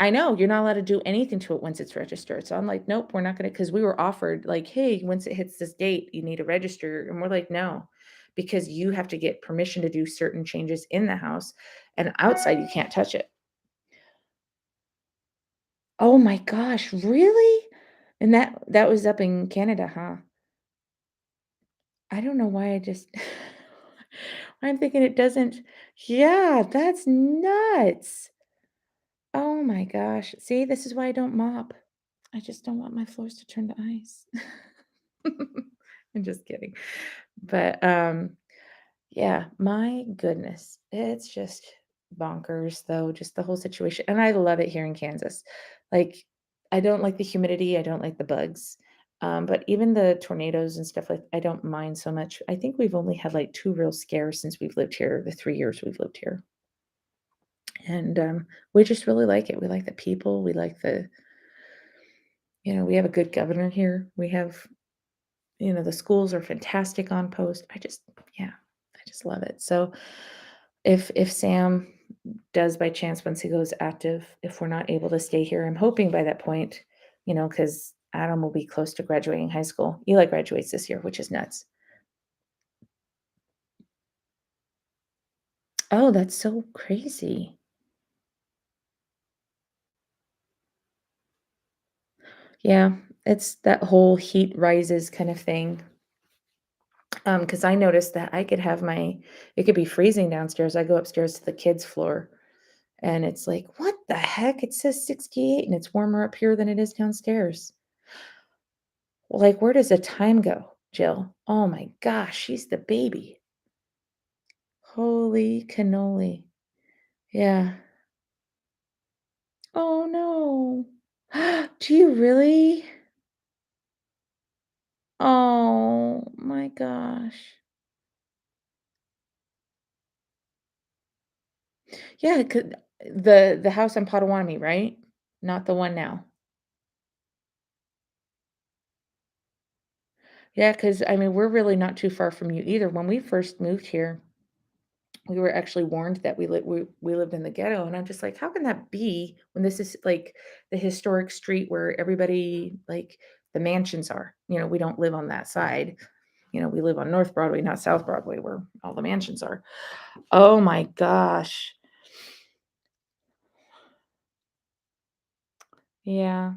I know, you're not allowed to do anything to it once it's registered. So I'm like, "Nope, we're not gonna." Because we were offered like, "Hey, once it hits this date, you need to register." And we're like, "No," because you have to get permission to do certain changes in the house, and outside you can't touch it. Oh my gosh, really? And that was up in Canada, huh? I don't know why I just I'm thinking it doesn't. Yeah, that's nuts. Oh my gosh. See, this is why I don't mop. I just don't want my floors to turn to ice. I'm just kidding. But yeah, my goodness. It's just bonkers though, just the whole situation. And I love it here in Kansas. Like I don't like the humidity, I don't like the bugs. But even the tornadoes and stuff like I don't mind so much. I think we've only had like two real scares since we've lived here, the 3 years we've lived here. And we just really like it. We like the people. We like we have a good governor here. We have The schools are fantastic on post. Yeah, I just love it. So if Sam does by chance once he goes active, if we're not able to stay here, I'm hoping by that point, because Adam will be close to graduating high school. Eli graduates this year, which is nuts. Oh, that's so crazy. Yeah, it's that whole heat rises kind of thing. Because I noticed that it could be freezing downstairs. I go upstairs to the kids' floor and it's like, what the heck? It says 68 and it's warmer up here than it is downstairs. Well, like, where does the time go, Jill? Oh my gosh, she's the baby. Holy cannoli. Yeah. Oh no. Do you really? Oh my gosh. Yeah, the house in Potawatomi, right? Not the one now. Yeah, because I mean, we're really not too far from you either. When we first moved here, we were actually warned that we lived in the ghetto, and I'm just like, "How can that be when this is, like, the historic street where everybody like, the mansions are?" We don't live on that side. We live on North Broadway, not South Broadway, where all the mansions are. Oh my gosh. Yeah.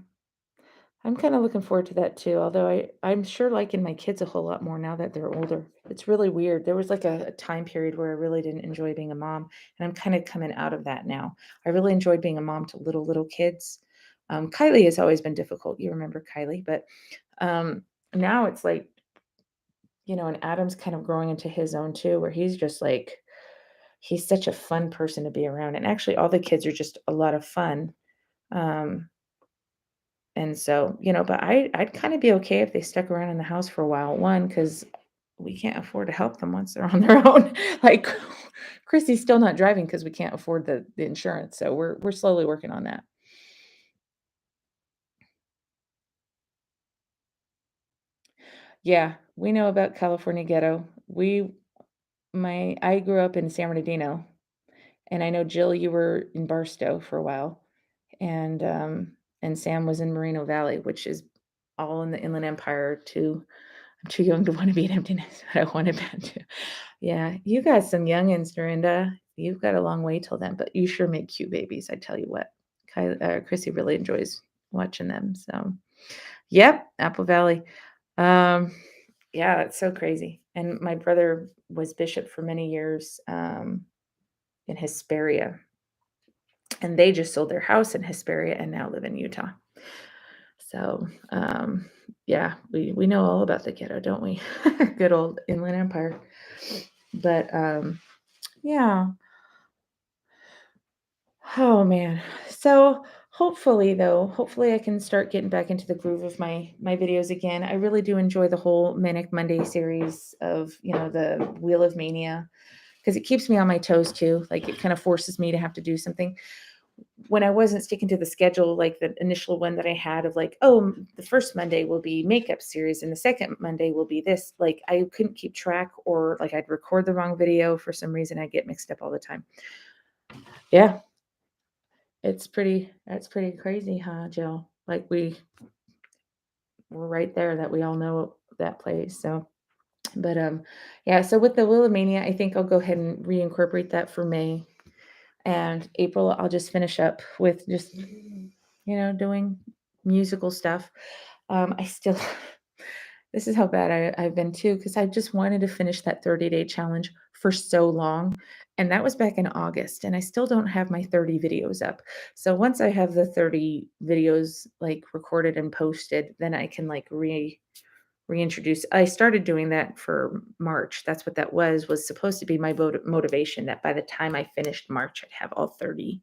I'm kinda looking forward to that too, although I'm sure liking my kids a whole lot more now that they're older. It's really weird. There was, like, a time period where I really didn't enjoy being a mom, and I'm kinda coming out of that now. I really enjoyed being a mom to little kids. Kylie has always been difficult. You remember Kylie, but, um, now it's like, and Adam's kind of growing into his own too, where he's just like he's such a fun person to be around, and actually all the kids are just a lot of fun. Um And so, but I'd kinda be okay if they stuck around in the house for a while. One, because we can't afford to help them once they're on their own. Like, Chrissy's still not driving because we can't afford the insurance, so we're slowly working on that. Yeah, we know about California ghetto. I grew up in San Bernardino, and I know, Jill, you were in Barstow for a while, and Sam was in Moreno Valley, which is all in the Inland Empire too. I'm too young to wanna be an empty nest, but I wanted that too. Yeah, you got some youngins, Dorinda. You've got a long way till then, but you sure make cute babies, I tell you what. Chrissy really enjoys watching them, so yep, Apple Valley. Um, yeah, it's so crazy, and my brother was bishop for many years, in Hesperia, and they just sold their house in Hesperia and now live in Utah. So, yeah, we know all about the ghetto, don't we? Good old Inland Empire. But, yeah. Oh, man. So, hopefully I can start getting back into the groove of my videos again. I really do enjoy the whole Manic Monday series of, the Wheel of Mania, because it keeps me on my toes too. Like, it kind of forces me to have to do something. When I wasn't sticking to the schedule, like the initial one that I had of like, oh, the first Monday will be makeup series and the second Monday will be this, like I couldn't keep track, or like I'd record the wrong video for some reason. I get mixed up all the time. Yeah, that's pretty crazy, huh, Jill? Like we're right there, that we all know that place. So, but yeah, so with the Willowmania, I think I'll go ahead and reincorporate that for May. And April, I'll just finish up with just, doing musical stuff. I still, this is how bad I've been too, because I just wanted to finish that 30-day challenge for so long. And that was back in August, and I still don't have my 30 videos up. So once I have the 30 videos like recorded and posted, then I can like reintroduce. I started doing that for March. That's what that was supposed to be my motivation, that by the time I finished March, I'd have all 30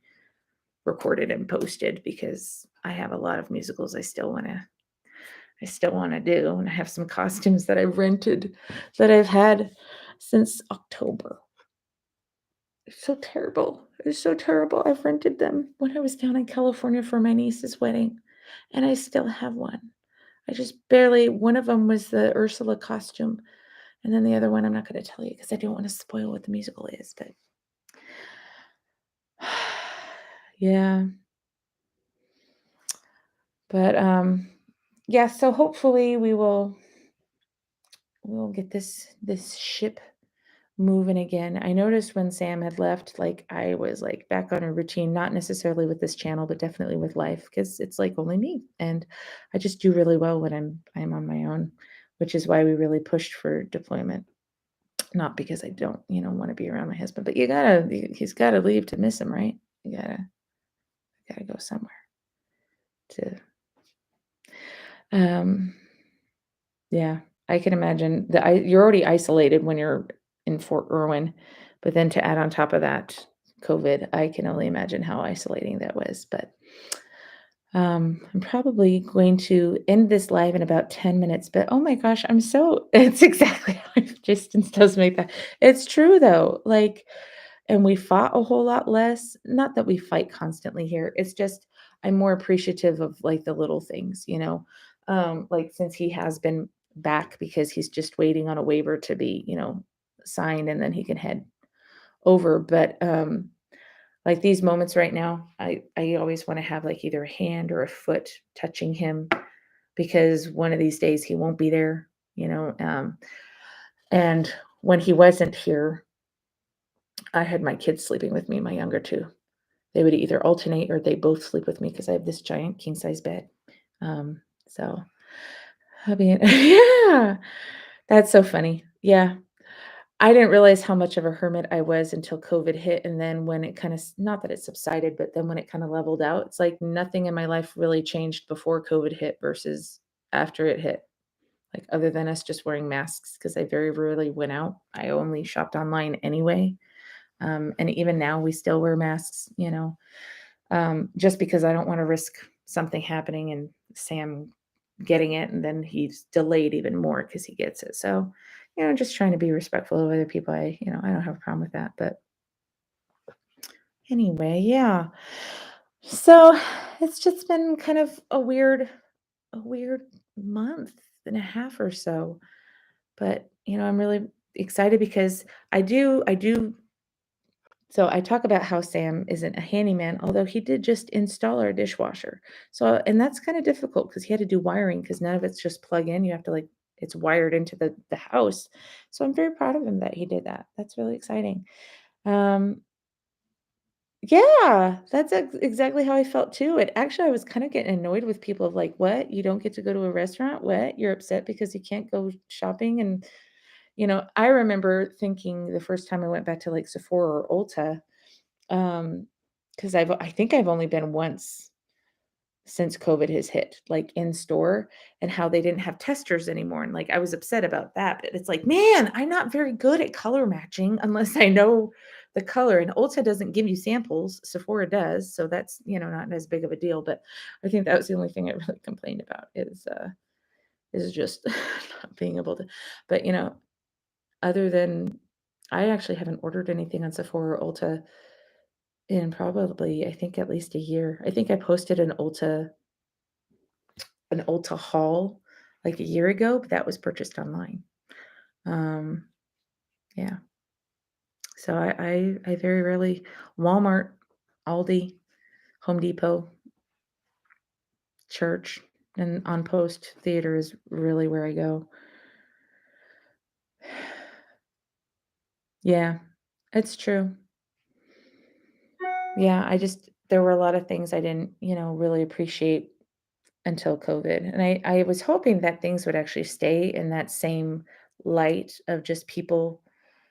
recorded and posted, because I have a lot of musicals I still want to do, and I have some costumes that I rented that I've had since October. It's so terrible. It's so terrible. I've rented them when I was down in California for my niece's wedding, and I still have one. I just barely one of them was the Ursula costume, and then the other one, I'm not gonna tell you because I don't wanna spoil what the musical is, but yeah, but, yeah, so hopefully we'll get this ship moving again. I noticed when Sam had left, like, I was, like, back on a routine, not necessarily with this channel, but definitely with life, because it's, like, only me, and I just do really well when I'm on my own, which is why we really pushed for deployment. Not because I don't, wanna be around my husband, but he's gotta leave to miss him, right? You gotta go somewhere to, um yeah, I can imagine you're already isolated when you're in Fort Irwin, but then to add on top of that COVID, I can only imagine how isolating that was, but, I'm probably going to end this live in about 10 minutes, but oh my gosh, it's exactly how distance does make that it's true though, like, and we fought a whole lot less, not that we fight constantly here, it's just I'm more appreciative of, like, the little things, like, since he has been back because he's just waiting on a waiver to be, signed, and then he can head over, but, like, these moments right now, I always wanna have, like, either a hand or a foot touching him because one of these days he won't be there, and when he wasn't here, I had my kids sleeping with me, my younger 2. They would either alternate or they both sleep with me because I have this giant king size bed. So I mean yeah, that's so funny. Yeah. I didn't realize how much of a hermit I was until COVID hit, and then when it kinda not that it subsided, but then when it kinda leveled out, it's like nothing in my life really changed before COVID hit versus after it hit. Like, other than us just wearing masks because I very rarely went out. I only shopped online anyway, and even now we still wear masks, just because I don't wanna risk something happening and Sam getting it, and then he's delayed even more because he gets it. So, just trying to be respectful of other people. I don't have a problem with that. But anyway, yeah. So it's just been kind of a weird month and a half or so. But, I'm really excited because I do so I talk about how Sam isn't a handyman, although he did just install our dishwasher. So, and that's kind of difficult because he had to do wiring because none of it's just plug in. You have to like it's wired into the house. So I'm very proud of him that he did that. That's really exciting. Um, yeah, that's exactly how I felt too. It actually I was kind of getting annoyed with people of like, what? You don't get to go to a restaurant? What? You're upset because you can't go shopping? And I remember thinking the first time I went back to like Sephora or Ulta, because I think I've only been once since COVID has hit, like, in store, and how they didn't have testers anymore, and, like, I was upset about that, but it's like, "Man, I'm not very good at color matching unless I know the color," and Ulta doesn't give you samples, Sephora does, so that's, not as big of a deal, but I think that was the only thing I really complained about is just not being able to but, other than I actually haven't ordered anything on Sephora or Ulta in probably, I think at least a year. I think I posted an Ulta haul like a year ago, but that was purchased online. Um, yeah. So I very rarely Walmart, Aldi, Home Depot, church, and on post theater is really where I go. Yeah, it's true. Yeah, there were a lot of things I didn't, really appreciate until COVID. And I was hoping that things would actually stay in that same light of just people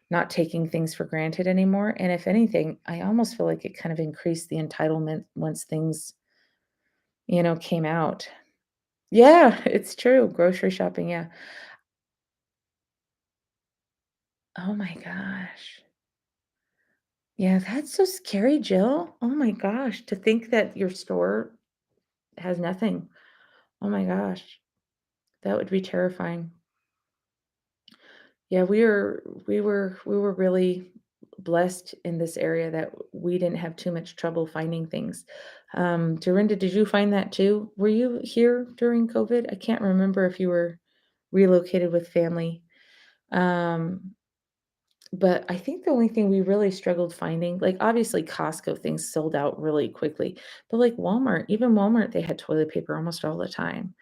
not taking things for granted anymore. And if anything, I almost feel like it kind of increased the entitlement once things, came out. Yeah, it's true. Grocery shopping, yeah. Oh my gosh. Yeah, that's so scary, Jill. Oh my gosh, to think that your store has nothing. Oh my gosh, that would be terrifying. Yeah, we were really blessed in this area that we didn't have too much trouble finding things. Dorinda, did you find that too? Were you here during COVID? I can't remember if you were relocated with family. Um, but I think the only thing we really struggled finding, like obviously Costco things sold out really quickly, but like Walmart, even Walmart, they had toilet paper almost all the time,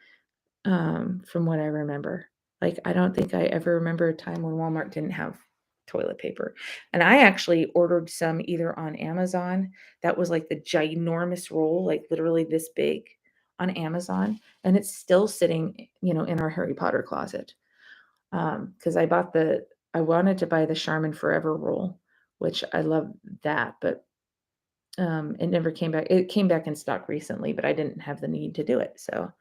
from what I remember. Like, I don't think I ever remember a time when Walmart didn't have toilet paper. And I actually ordered some either on Amazon, that was like the ginormous roll, like literally this big on Amazon, and it's still sitting, in our Harry Potter closet. Because I wanted to buy the Charmin Forever roll, which I love that, but it never came back. It came back in stock recently, but I didn't have the need to do it. So,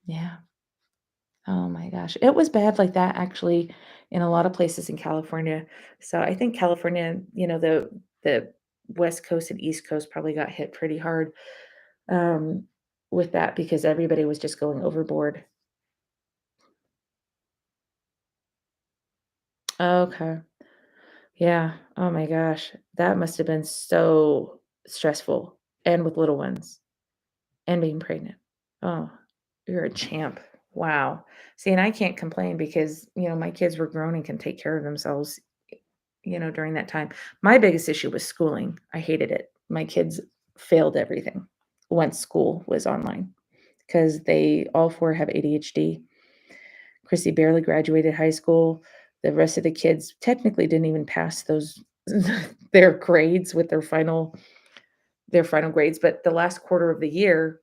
yeah. Oh my gosh. It was bad like that actually in a lot of places in California. So I think California, the West Coast and East Coast probably got hit pretty hard um, with that because everybody was just going overboard. Okay. Yeah. Oh my gosh. That must have been so stressful and with little ones and being pregnant. Oh, you're a champ. Wow. See, and I can't complain because, my kids were grown and can take care of themselves, during that time. My biggest issue was schooling. I hated it. My kids failed everything once school was online because they all four have ADHD. Chrissy barely graduated high school. The rest of the kids technically didn't even pass those their grades with their final grades, but the last quarter of the year,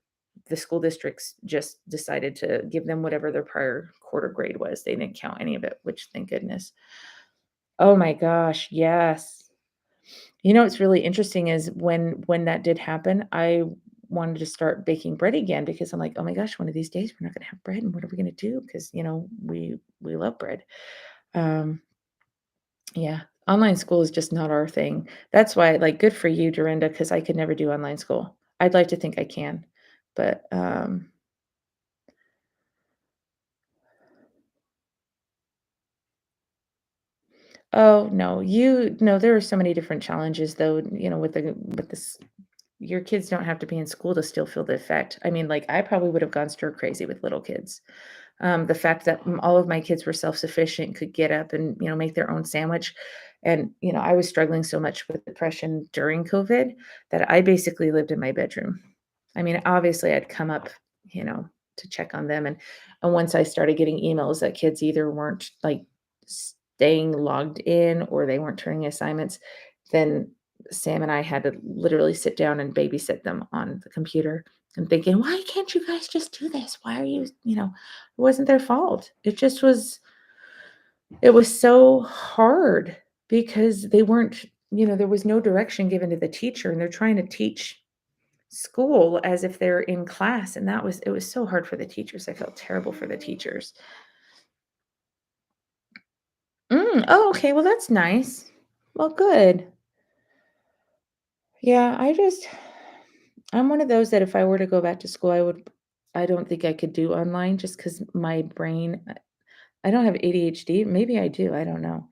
the school districts just decided to give them whatever their prior quarter grade was. They didn't count any of it, which thank goodness. Oh my gosh, yes. What's really interesting is when that did happen, I wanted to start baking bread again because I'm like, "Oh my gosh, one of these days we're not gonna have bread, and what are we gonna do?" Because, we love bread. Um, yeah, online school is just not our thing. That's why, like, good for you, Dorinda, because I could never do online school. I'd like to think I can, but, oh, no, no, there are so many different challenges though, with this your kids don't have to be in school to still feel the effect. I mean, like, I probably would have gone stir crazy with little kids. The fact that all of my kids were self-sufficient, could get up and, make their own sandwich. And, I was struggling so much with depression during COVID that I basically lived in my bedroom. I mean, obviously I'd come up, you know, to check on them. And once I started getting emails that kids either weren't like staying logged in or they weren't turning assignments, then Sam and I had to literally sit down and babysit them on the computer and thinking, why can't you guys just do this? Why are it wasn't their fault. It was so hard because they weren't, there was no direction given to the teacher and they're trying to teach school as if they're in class. And it was so hard for the teachers. I felt terrible for the teachers. Oh, okay. Well, that's nice. Well, good. Yeah, I'm one of those that if I were to go back to school, I don't think I could do online just because my brain, I don't have ADHD. Maybe I do. I don't know.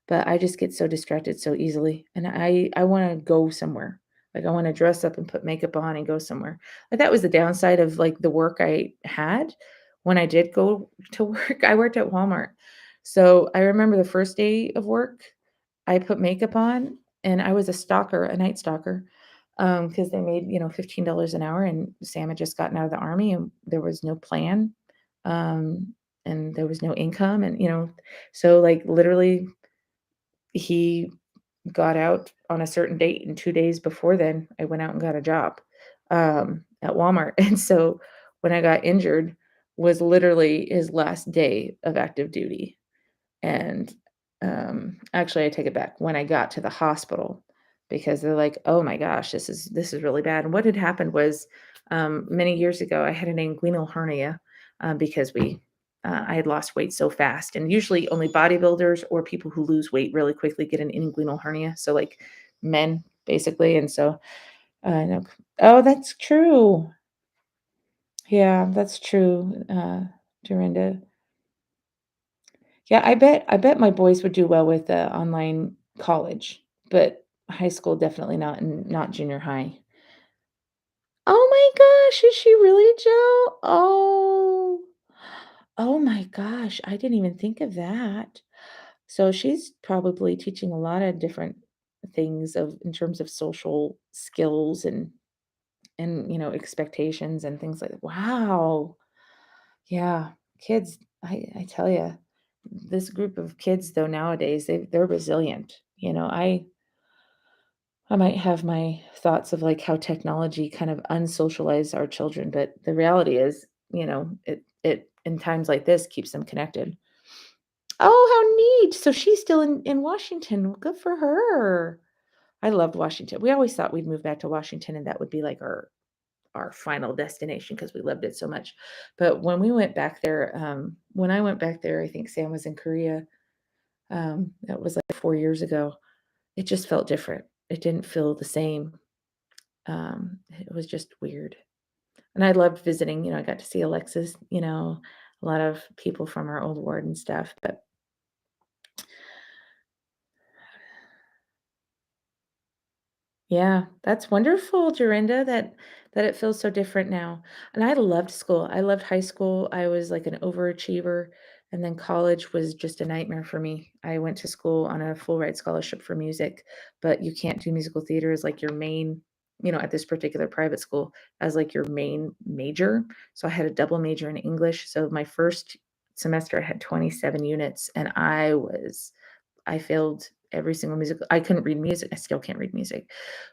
But I just get so distracted so easily. And I want to go somewhere. Like I want to dress up and put makeup on and go somewhere. Like that was the downside of like the work I had when I did go to work. I worked at Walmart. So I remember the first day of work, I put makeup on and I was a stalker, a night stalker. Because they made, $15 an hour and Sam had just gotten out of the army and there was no plan. Um, and there was no income and, so, like, literally, he got out on a certain date, and 2 days before then, I went out and got a job, at Walmart, and so, when I got injured was literally his last day of active duty. And, actually, I take it back, when I got to the hospital, because they're like, "Oh my gosh, this is really bad." And what had happened was, many years ago, I had an inguinal hernia, because I had lost weight so fast, and usually only bodybuilders or people who lose weight really quickly get an inguinal hernia, so, like, men, basically, and so, no. Oh, that's true. Yeah, that's true, Dorinda. Yeah, I bet my boys would do well with, online college, but high school definitely not, and not junior high. Oh my gosh, is she really, Joe? Oh. Oh my gosh, I didn't even think of that. So she's probably teaching a lot of different things of in terms of social skills and expectations and things like that. Wow. Yeah, kids, I tell you, this group of kids though nowadays, they're resilient. I might have my thoughts of like how technology kind of unsocialize our children, but the reality is, it in times like this keeps them connected. Oh, how neat. So she's still in Washington. Well, good for her. I loved Washington. We always thought we'd move back to Washington and that would be like our final destination because we loved it so much. But when I went back there, I think Sam was in Korea. That was like 4 years ago. It just felt different. It didn't feel the same. It was just weird. And I loved visiting, I got to see Alexis, a lot of people from our old ward and stuff, but yeah, that's wonderful, Dorinda, that it feels so different now. And I loved school. I loved high school. I was like an overachiever, and then college was just a nightmare for me. I went to school on a full ride scholarship for music, but you can't do musical theater as like your main, at this particular private school as like your main major. So I had a double major in English. So my first semester I had 27 units and I failed every single musical. I couldn't read music. I still can't read music.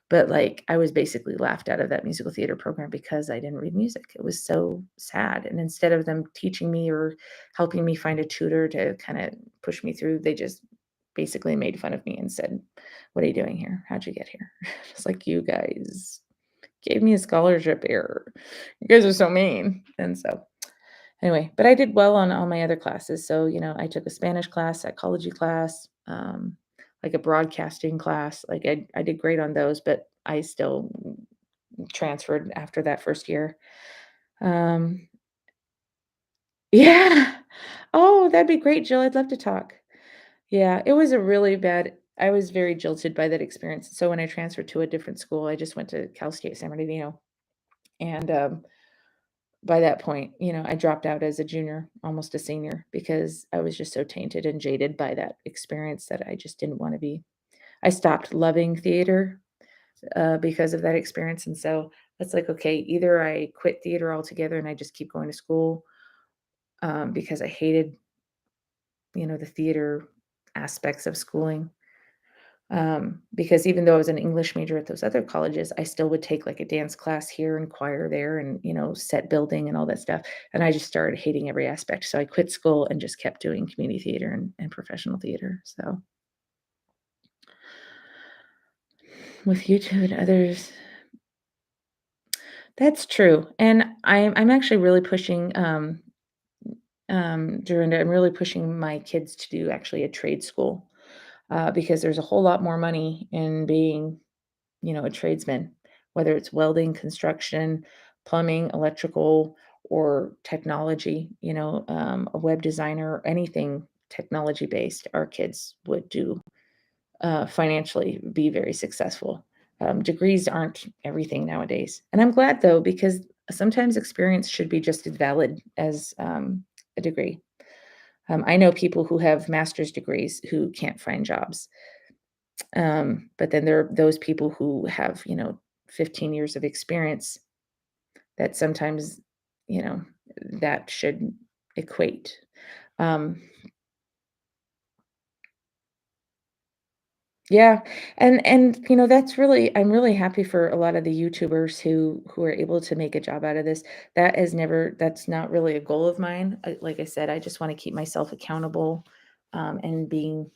But, like, I was basically laughed out of that musical theater program because I didn't read music. It was so sad, and instead of them teaching me or helping me find a tutor to kinda push me through, they just basically made fun of me and said, "What are you doing here? How'd you get here?" It's like, "You guys gave me a scholarship here. You guys are so mean." And so, anyway, but I did well on all my other classes. So, I took a Spanish class, psychology class, like a broadcasting class. Like I did great on those, but I still transferred after that first year. Um, yeah. Oh, that'd be great, Jill. I'd love to talk. Yeah, it was a really bad. I was very jilted by that experience. So when I transferred to a different school, I just went to Cal State San Bernardino, and by that point, I dropped out as a junior, almost a senior, because I was just so tainted and jaded by that experience that I just didn't want to be. I stopped loving theater because of that experience. And so it's like, okay, either I quit theater altogether and I just keep going to school because I hated, the theater aspects of schooling. Because even though I was an English major at those other colleges, I still would take like a dance class here and choir there and, set building and all that stuff. And I just started hating every aspect. So I quit school and just kept doing community theater and professional theater. So with you two and others, that's true. And I'm actually really pushing Dorinda, I'm really pushing my kids to do actually a trade school because there's a whole lot more money in being a tradesman, whether it's welding, construction, plumbing, electrical, or technology, a web designer, anything technology based, our kids would do financially be very successful. Degrees aren't everything nowadays. And I'm glad though, because sometimes experience should be just as valid as a degree. I know people who have master's degrees who can't find jobs. But then there are those people who have, 15 years of experience that sometimes, you know, that should equate. Um, yeah, and that's really I'm really happy for a lot of the YouTubers who are able to make a job out of this. That's not really a goal of mine. Like I said, I just want to keep myself accountable and being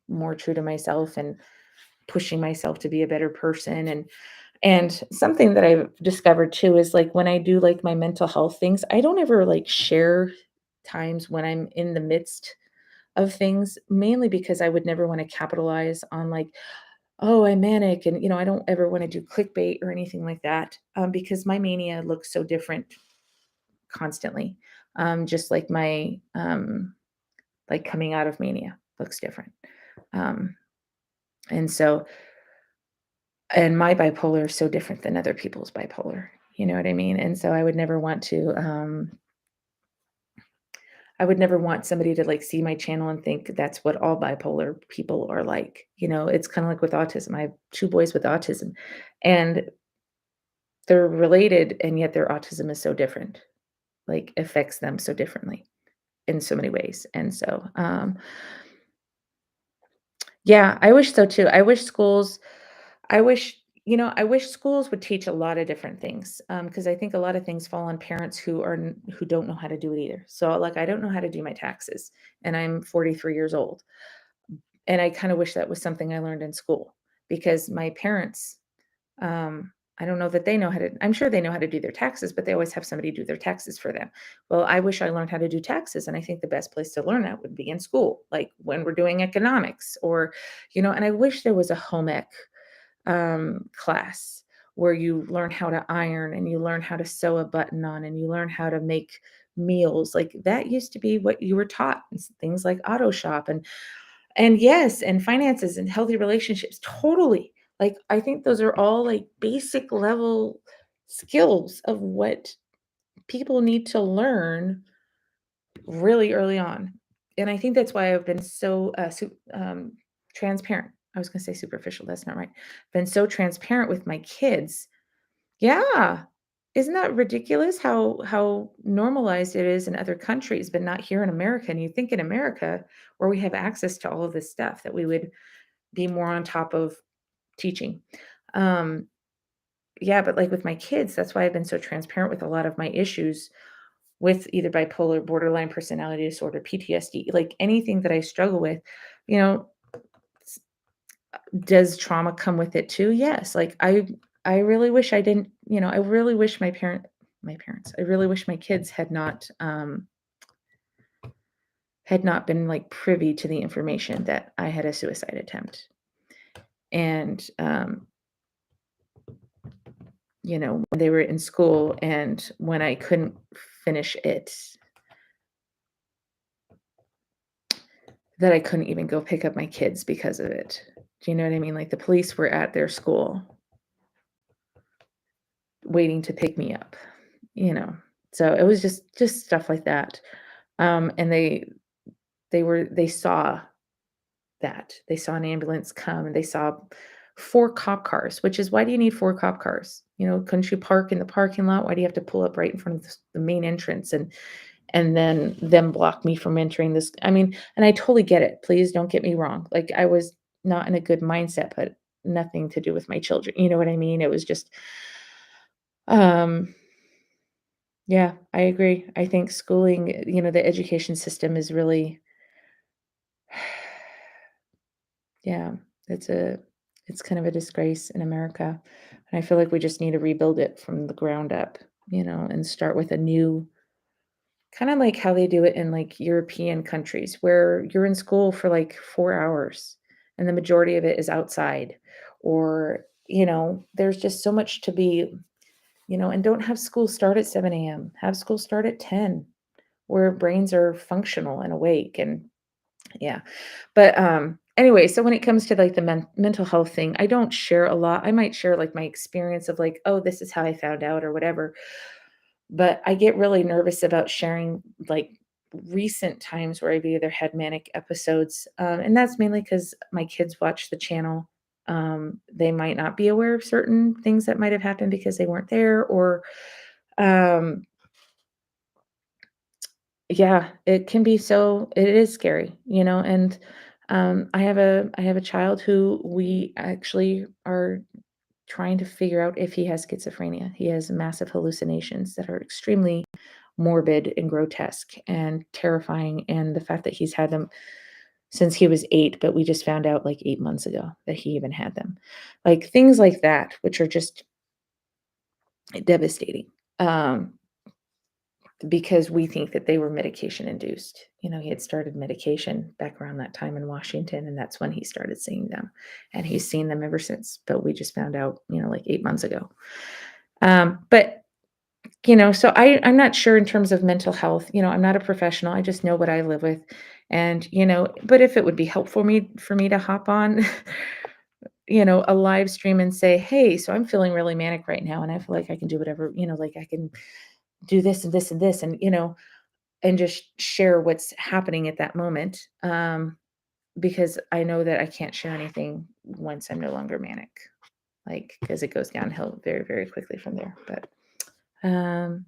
more true to myself and pushing myself to be a better person. And something that I've discovered too is like when I do like my mental health things, I don't ever like share times when I'm in the midst of things, mainly because I would never want to capitalize on like, oh, I'm manic. And, I don't ever want to do clickbait or anything like that because my mania looks so different constantly. Just like my like coming out of mania looks different. Um, and so, and my bipolar is so different than other people's bipolar. You know what I mean? And so I would never want somebody to like see my channel and think that's what all bipolar people are like. It's kind of like with autism. I have two boys with autism and they're related, and yet their autism is so different, like affects them so differently in so many ways. And so, yeah, I wish so too. I wish schools would teach a lot of different things, because I think a lot of things fall on parents who don't know how to do it either. So, like, I don't know how to do my taxes, and I'm 43 years old, and I kind of wish that was something I learned in school because my parents, I don't know that they know how to. I'm sure they know how to do their taxes, but they always have somebody do their taxes for them. Well, I wish I learned how to do taxes, and I think the best place to learn that would be in school, like when we're doing economics, or, and I wish there was a home ec class where you learn how to iron and you learn how to sew a button on and you learn how to make meals. Like that used to be what you were taught. Things like auto shop and yes, and finances and healthy relationships. Totally. Like I think those are all like basic level skills of what people need to learn really early on. And I think that's why I've been so transparent. I was going to say superficial. That's not right. Been so transparent with my kids. Yeah. Isn't that ridiculous how normalized it is in other countries, but not here in America? And you think in America, where we have access to all of this stuff, that we would be more on top of teaching. Um, yeah, but like with my kids, that's why I've been so transparent with a lot of my issues with either bipolar, borderline personality disorder, PTSD, like anything that I struggle with, you know, s- does trauma come with it too? Yes. Like I really wish I didn't, I really wish my parents, I really wish my kids had not been like privy to the information that I had a suicide attempt. And when they were in school and when I couldn't finish it, that I couldn't even go pick up my kids because of it. Do you know what I mean? Like the police were at their school waiting to pick me up, you know. So it was just stuff like that. And they saw that. They saw an ambulance come and they saw 4 cop cars, which is, why do you need 4 cop cars? Couldn't you park in the parking lot? Why do you have to pull up right in front of the main entrance and then them block me from entering this? I mean, and I totally get it. Please don't get me wrong. Like I was not in a good mindset, but nothing to do with my children. You know what I mean? It was just um yeah, I agree. I think schooling, the education system is really yeah, it's a it's kind of a disgrace in America. And I feel like we just need to rebuild it from the ground up, and start with a new kind of like how they do it in like European countries where you're in school for like 4 hours and the majority of it is outside, or there's just so much to be, and don't have school start at 7 a.m. Have school start at 10 where brains are functional and awake. And yeah. But, anyway, so when it comes to, like, the mental health thing, I don't share a lot. I might share, like, my experience of, like, "Oh, this is how I found out," or whatever, but I get really nervous about sharing, like, recent times where I've either had manic episodes, and that's mainly because my kids watch the channel. They might not be aware of certain things that might have happened because they weren't there, or, um yeah, it is scary, and, I have a child who we actually are trying to figure out if he has schizophrenia. He has massive hallucinations that are extremely morbid and grotesque and terrifying, and the fact that he's had them since he was 8, but we just found out, like, 8 months ago that he even had them. Like, things like that, which are just devastating. Um Because we think that they were medication induced. He had started medication back around that time in Washington, and that's when he started seeing them. And he's seen them ever since. But we just found out, like 8 months ago. But So I'm not sure in terms of mental health. I'm not a professional. I just know what I live with. And, but if it would be helpful for me to hop on, a live stream and say, "Hey, so I'm feeling really manic right now and I feel like I can do whatever, like I can do this and this and this and just share what's happening at that moment." Because I know that I can't share anything once I'm no longer manic, like because it goes downhill very, very quickly from there. But um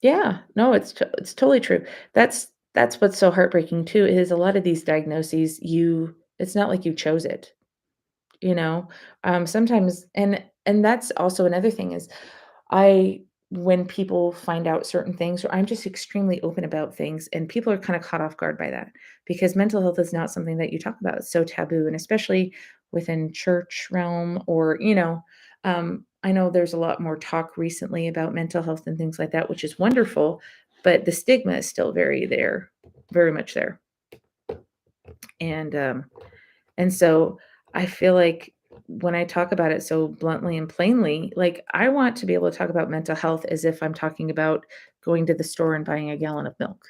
yeah, no, it's totally true. That's what's so heartbreaking too, is a lot of these diagnoses, it's not like you chose it, you know? Sometimes and that's also another thing is I when people find out certain things, or I'm just extremely open about things, and people are kind of caught off guard by that because mental health is not something that you talk about. It's so taboo, and especially within church realm, or I know there's a lot more talk recently about mental health and things like that, which is wonderful, but the stigma is still very there, very much there, and so I feel like when I talk about it so bluntly and plainly, like I want to be able to talk about mental health as if I'm talking about going to the store and buying a gallon of milk.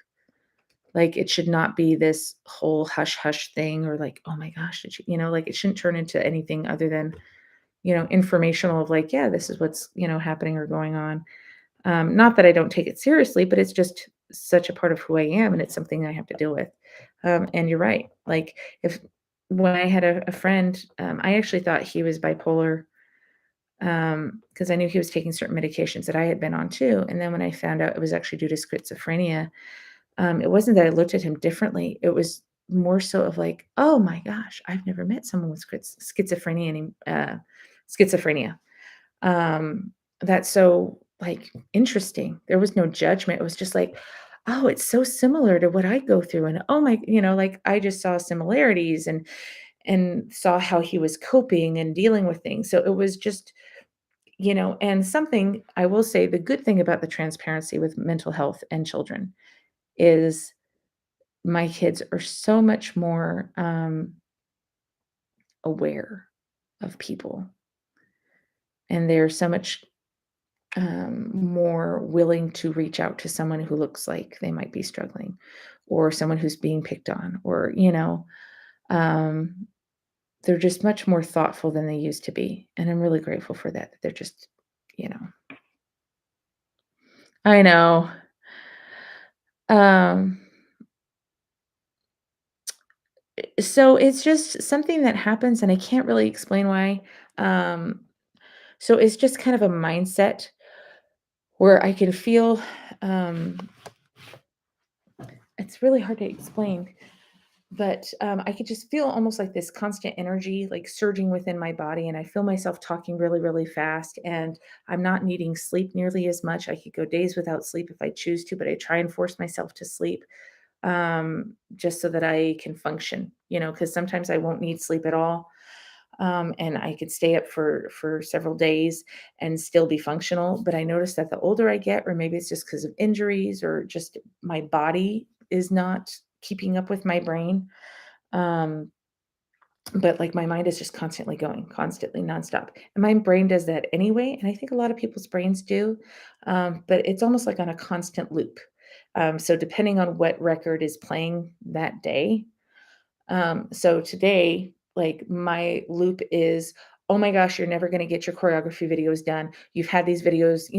Like it should not be this whole hush hush thing, or like, oh my gosh, did like it shouldn't turn into anything other than, informational of like, yeah, this is what's, happening or going on. Not that I don't take it seriously, but it's just such a part of who I am, and it's something I have to deal with. And you're right. Like if when I had a friend, I actually thought he was bipolar because I knew he was taking certain medications that I had been on too. And then when I found out it was actually due to schizophrenia, it wasn't that I looked at him differently. It was more so of like, oh my gosh, I've never met someone with schizophrenia. Schizophrenia. Um, that's so, like, interesting. There was no judgment. It was just like, "Oh, it's so similar to what I go through," and, "Oh my," like, I just saw similarities and saw how he was coping and dealing with things. So it was just, and something I will say, the good thing about the transparency with mental health and children is my kids are so much more, aware of people, and they're so much more willing to reach out to someone who looks like they might be struggling, or someone who's being picked on, or um, they're just much more thoughtful than they used to be, and I'm really grateful for that. They're just, you know, I know. Um, so it's just something that happens, and I can't really explain why. Um, so it's just kind of a mindset where I can feel. Um, it's really hard to explain. But, I could just feel almost like this constant energy, like, surging within my body, and I feel myself talking really, really fast, and I'm not needing sleep nearly as much. I could go days without sleep if I choose to, but I try and force myself to sleep, just so that I can function, because sometimes I won't need sleep at all, and I could stay up for several days and still be functional. But I notice that the older I get, or maybe it's just because of injuries or just my body is not keeping up with my brain, um, but, like, my mind is just constantly going, constantly nonstop, and my brain does that anyway, and I think a lot of people's brains do, but it's almost like on a constant loop. So depending on what record is playing that day, so today, like my loop is, oh my gosh, you're never going to get your choreography videos done. You've had these videos,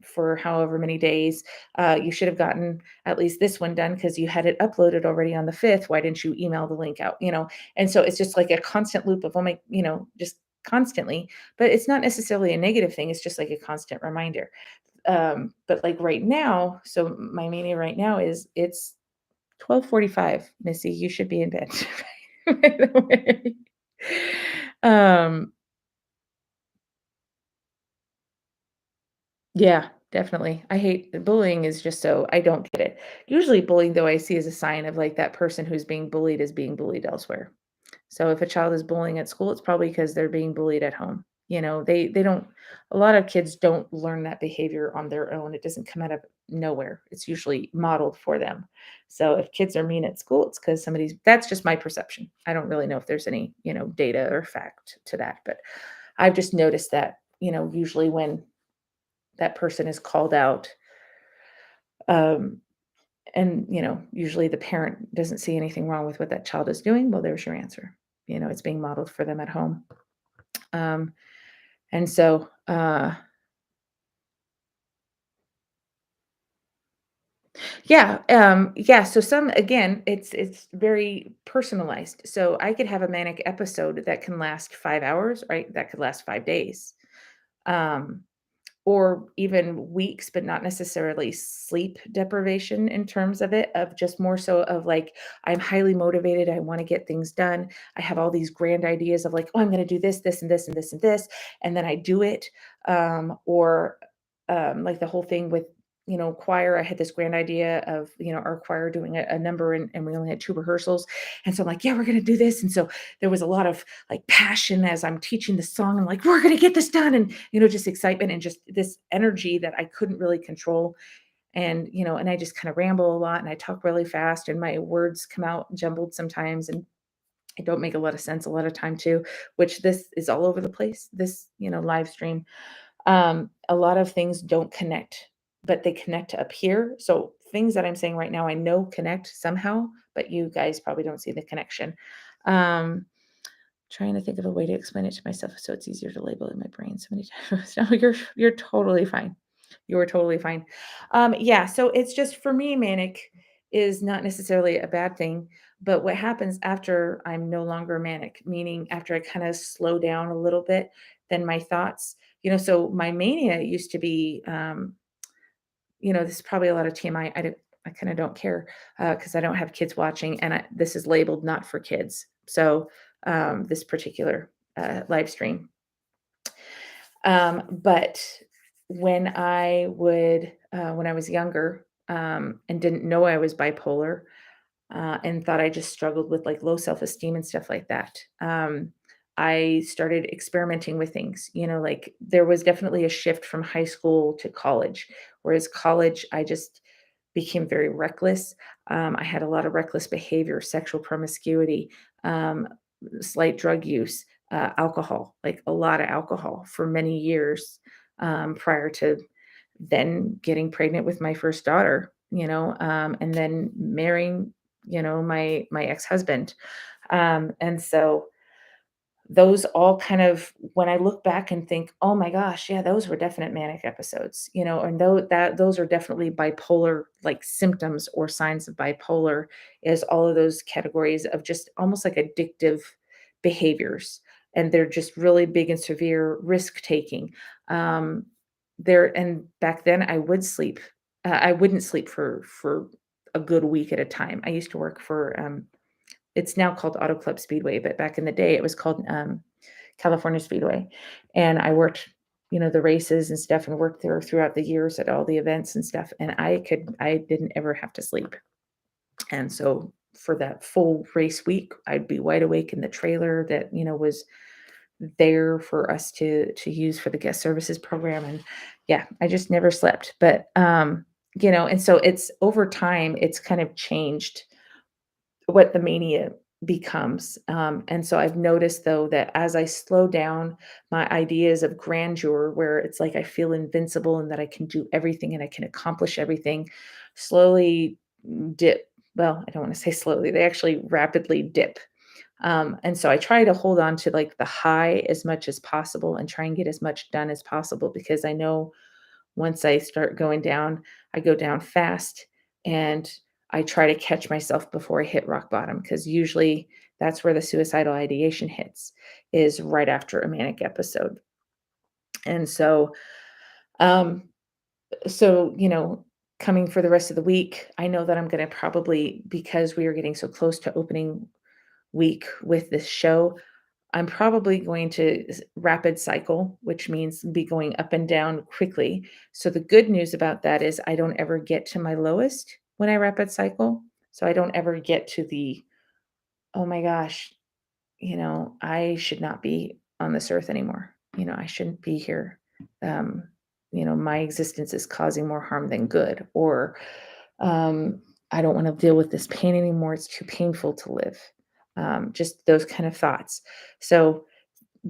for however many days. You should have gotten at least this one done because you had it uploaded already on the 5th. Why didn't you email the link out? And so it's just like a constant loop of, oh my, just constantly, but it's not necessarily a negative thing. It's just like a constant reminder. But like right now, so my mania right now is it's 12:45, Missy, you should be in bed, by the way. Um, yeah, definitely. I hate bullying is just so I don't get it. Usually bullying, though, I see as a sign of, like, that person who's being bullied is being bullied elsewhere. So if a child is bullying at school, it's probably because 'cause they're being bullied at home. They don't a lot of kids don't learn that behavior on their own. It doesn't come out of nowhere. It's usually modeled for them. So if kids are mean at school, it's because somebody's that's just my perception. I don't really know if there's any, data or fact to that, but I've just noticed that, usually when that person is called out, um, and, usually the parent doesn't see anything wrong with what that child is doing, well, there's your answer. It's being modeled for them at home. Um, and so, yeah, so some again, it's very personalized. So I could have a manic episode that can last 5 hours, right? That could last 5 days. Um, or even weeks, but not necessarily sleep deprivation in terms of it, of just more so of like, I'm highly motivated. I want to get things done. I have all these grand ideas of like, oh, I'm going to do this, this, and this, and this, and this. And then I do it. Or like the whole thing with, choir. I had this grand idea of, our choir doing a number, and we only had 2 rehearsals. And so I'm like, yeah, we're going to do this. And so there was a lot of like passion as I'm teaching the song. I'm like, we're going to get this done. And, just excitement and just this energy that I couldn't really control. And I just kind of ramble a lot and I talk really fast and my words come out jumbled sometimes. And I don't make a lot of sense a lot of time too, which this is all over the place, this, live stream. A lot of things don't connect, but they connect up here. So things that I'm saying right now, I know connect somehow, but you guys probably don't see the connection. Um, Trying to think of a way to explain it to myself so it's easier to label in my brain so many times. No, you're totally fine. You're totally fine. Yeah, so it's just for me, manic is not necessarily a bad thing, but what happens after I'm no longer manic, meaning after I kind of slow down a little bit, then my thoughts, so my mania used to be this is probably a lot of TMI. I kind of don't care because I don't have kids watching, and this is labeled not for kids. So this particular live stream. But when I was younger and didn't know I was bipolar, and thought I just struggled with like low self esteem and stuff like that. I started experimenting with things, like there was definitely a shift from high school to college. Whereas college, I just became very reckless. I had a lot of reckless behavior, sexual promiscuity, um, slight drug use, alcohol, like a lot of alcohol for many years prior to then getting pregnant with my first daughter, and then marrying, my ex-husband. And so those all kind of when I look back and think, "Oh my gosh, yeah, those were definite manic episodes," and those are definitely bipolar like symptoms or signs of bipolar is all of those categories of just almost like addictive behaviors. And they're just really big and severe risk taking. Um, and back then I would sleep. I wouldn't sleep for a good week at a time. I used to work for it's now called Auto Club Speedway, but back in the day, it was called, California Speedway, and I worked, the races and stuff and worked there throughout the years at all the events and stuff, and I didn't ever have to sleep, and so for that full race week, I'd be wide awake in the trailer that, was there for us to use for the guest services program, and yeah, I just never slept, but, and so it's over time, it's kind of changed what the mania becomes. And so I've noticed though that as I slow down my ideas of grandeur, where it's like I feel invincible and that I can do everything and I can accomplish everything, slowly dip. Well, I don't want to say slowly, they actually rapidly dip. And so I try to hold on to like the high as much as possible and try and get as much done as possible because I know once I start going down, I go down fast and I try to catch myself before I hit rock bottom because usually that's where the suicidal ideation hits is right after a manic episode. And um, coming for the rest of the week, I know that I'm going to probably, because we are getting so close to opening week with this show, I'm probably going to rapid cycle, which means be going up and down quickly. So the good news about that is I don't ever get to my lowest when I rapid cycle. So I don't ever get to the, oh my gosh, I should not be on this earth anymore. I shouldn't be here. Um, my existence is causing more harm than good. Or um, I don't want to deal with this pain anymore. It's too painful to live. Just those kind of thoughts. So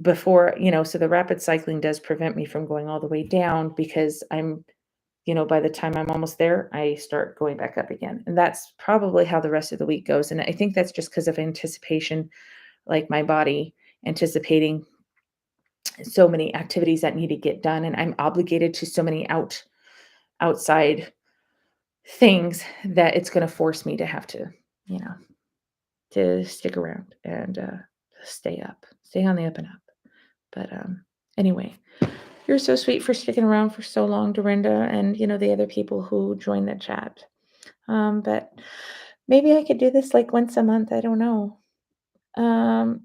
before, so the rapid cycling does prevent me from going all the way down because by the time I'm almost there, I start going back up again. And that's probably how the rest of the week goes. And I think that's just because of anticipation, like my body anticipating so many activities that need to get done. And I'm obligated to so many outside things that it's going to force me to have to, you know, to stick around and stay on the up and up. But anyway, you're so sweet for sticking around for so long, Dorinda, and the other people who joined the chat. But maybe I could do this like once a month. I don't know. Um,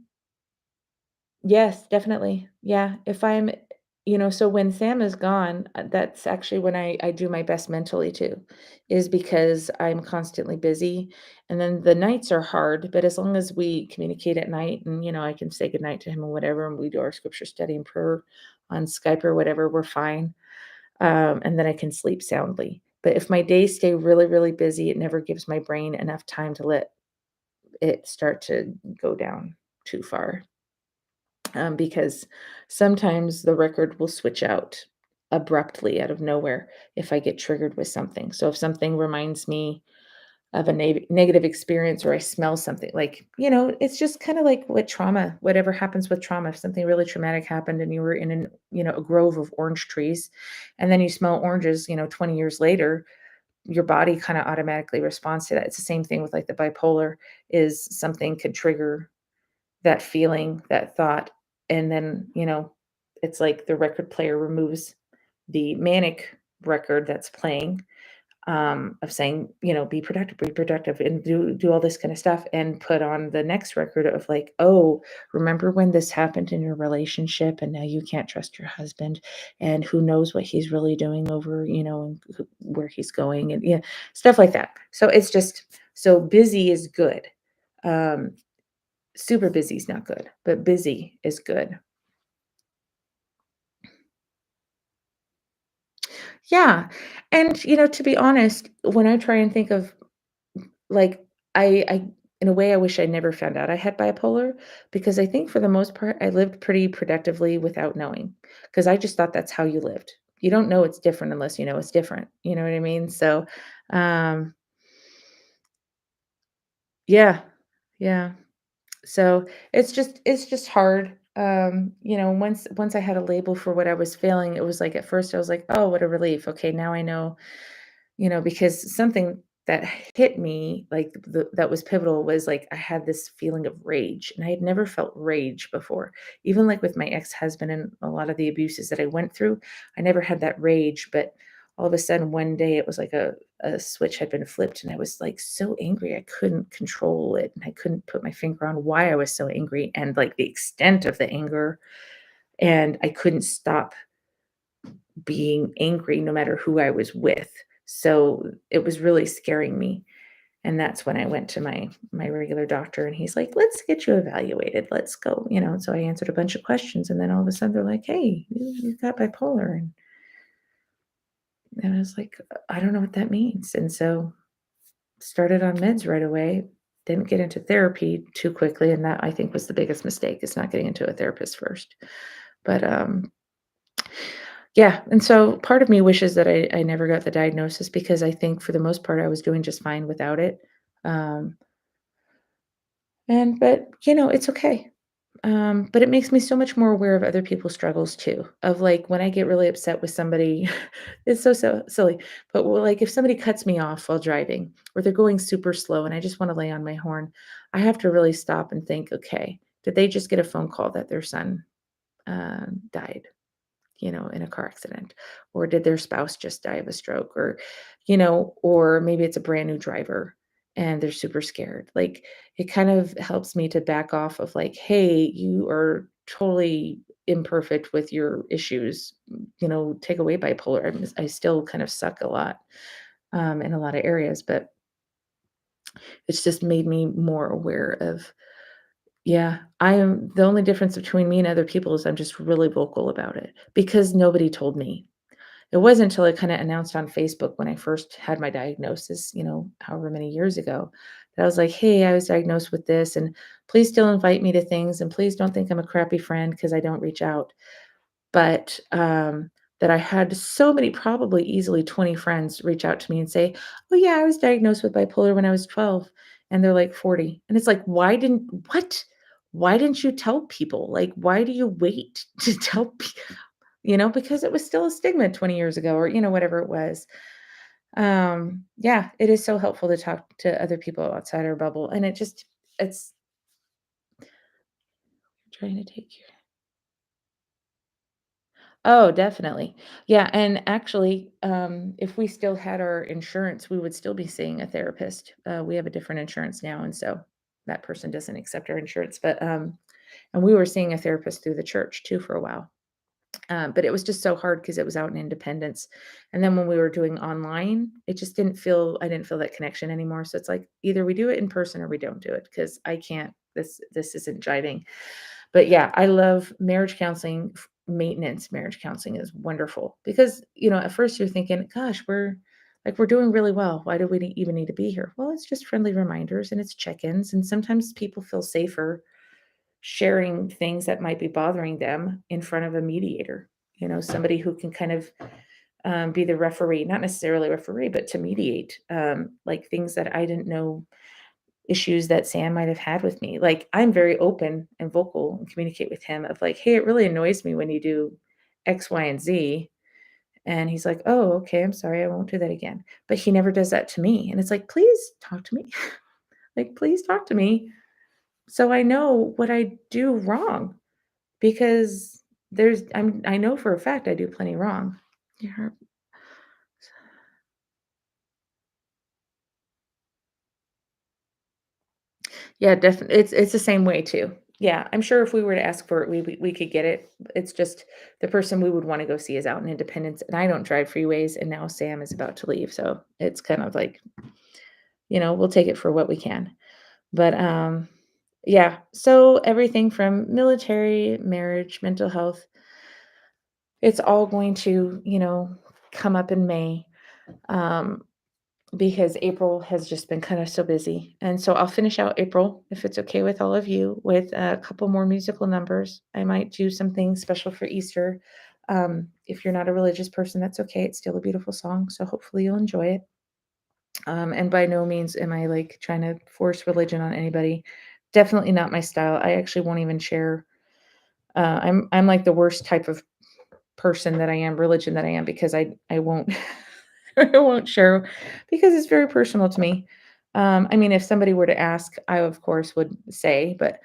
yes, definitely. Yeah, if so when Sam is gone, that's actually when I do my best mentally too, is because I'm constantly busy, and then the nights are hard. But as long as we communicate at night, and I can say goodnight to him or whatever, and we do our scripture study and prayer on Skype or whatever, we're fine. And then I can sleep soundly. But if my days stay really, really busy, it never gives my brain enough time to let it start to go down too far. Because sometimes the record will switch out abruptly out of nowhere if I get triggered with something. So if something reminds me of a negative experience or I smell something like, it's just kind of like what trauma, whatever happens with trauma. If something really traumatic happened and you were in a grove of orange trees and then you smell oranges, 20 years later, your body kind of automatically responds to that. It's the same thing with like the bipolar is something could trigger that feeling, that thought. And then, it's like the record player removes the manic record that's playing of saying, be productive, and do all this kind of stuff, and put on the next record of like, oh, remember when this happened in your relationship, and now you can't trust your husband, and who knows what he's really doing over, and where he's going, and stuff like that. So it's just so busy is good. Um, Super busy is not good, but busy is good. Yeah, and to be honest, when I try and think of like, I in a way, I wish I never found out I had bipolar because I think for the most part, I lived pretty productively without knowing, because I just thought that's how you lived. You don't know it's different unless you know it's different, you know what I mean? So, um, yeah, yeah. So, it's just hard. Once I had a label for what I was feeling, it was like at first I was like, "Oh, what a relief. Okay, now I know." Because something that hit me, like, that was pivotal was, like, I had this feeling of rage, and I had never felt rage before. Even, like, with my ex-husband and a lot of the abuses that I went through, I never had that rage, but all of a sudden, one day, it was like a switch had been flipped, and I was, like, so angry, I couldn't control it, and I couldn't put my finger on why I was so angry and, like, the extent of the anger, and I couldn't stop being angry no matter who I was with. So it was really scaring me. And that's when I went to my regular doctor and he's like, "Let's get you evaluated. Let's go." So I answered a bunch of questions and then all of a sudden they're like, "Hey, you've got bipolar." And I was like, "I don't know what that means." And so started on meds right away. Didn't get into therapy too quickly. And that I think was the biggest mistake is not getting into a therapist first. But yeah, and so part of me wishes that I never got the diagnosis because I think for the most part I was doing just fine without it. Um, but it's okay. But it makes me so much more aware of other people's struggles too. Of like when I get really upset with somebody, it's so silly. But like if somebody cuts me off while driving or they're going super slow and I just want to lay on my horn, I have to really stop and think, okay, did they just get a phone call that their son died? In a car accident? Or did their spouse just die of a stroke? Or maybe it's a brand new driver and they're super scared. Like it kind of helps me to back off of like, hey, you are totally imperfect with your issues. Take away bipolar. I still kind of suck a lot in a lot of areas, but it's just made me more aware of, yeah, I am the only difference between me and other people is I'm just really vocal about it because nobody told me. It wasn't until I kinda announced on Facebook when I first had my diagnosis, however many years ago, that I was like, "Hey, I was diagnosed with this, and please still invite me to things, and please don't think I'm a crappy friend because I don't reach out." But, that I had so many, probably easily 20 friends reach out to me and say, "Oh, yeah, I was diagnosed with bipolar when I was 12," and they're, like, 40. And it's like, "Why didn't what? Why didn't you tell people? Like, why do you wait to tell pe" because it was still a stigma 20 years ago or, whatever it was. Yeah, it is so helpful to talk to other people outside our bubble, and it's trying to take care. Oh, definitely. Yeah, and actually, if we still had our insurance, we would still be seeing a therapist. We have a different insurance now, and so that person doesn't accept our insurance. But and we were seeing a therapist through the church too for a while. But it was just so hard because it was out in Independence. And then when we were doing online, it just didn't feel I didn't feel that connection anymore. So it's like either we do it in person or we don't do it because I can't. This isn't jiving. But yeah, I love marriage counseling, maintenance marriage counseling is wonderful because, at first you're thinking, gosh, we're doing really well. Why do we even need to be here? Well, it's just friendly reminders and it's check-ins. And sometimes people feel safer sharing things that might be bothering them in front of a mediator, somebody who can kind of be the referee, not necessarily referee, but to mediate, like things that I didn't know issues that Sam might have had with me. Like, I'm very open and vocal and communicate with him of like, "Hey, it really annoys me when you do X, Y, and Z." And he's like, "Oh, okay. I'm sorry. I won't do that again." But he never does that to me. And it's like, please talk to me. Like, please talk to me so I know what I do wrong because I know for a fact I do plenty wrong. Yeah. Yeah, definitely. It's the same way too. Yeah, I'm sure if we were to ask for it, we could get it. It's just the person we would wanna go see is out in Independence, and I don't drive freeways, and now Sam is about to leave, so it's kind of like, we'll take it for what we can. But, yeah, so everything from military, marriage, mental health, it's all going to, come up in May. Um, because April has just been kind of so busy. And so I'll finish out April, if it's okay with all of you, with a couple more musical numbers. I might do something special for Easter. If you're not a religious person, that's okay. It's still a beautiful song. So hopefully you'll enjoy it. And by no means am I like trying to force religion on anybody. Definitely not my style. I actually won't even share. I'm like the worst type of person that I am, religion that I am, because I won't I won't share because it's very personal to me. I mean, if somebody were to ask, I of course would say, but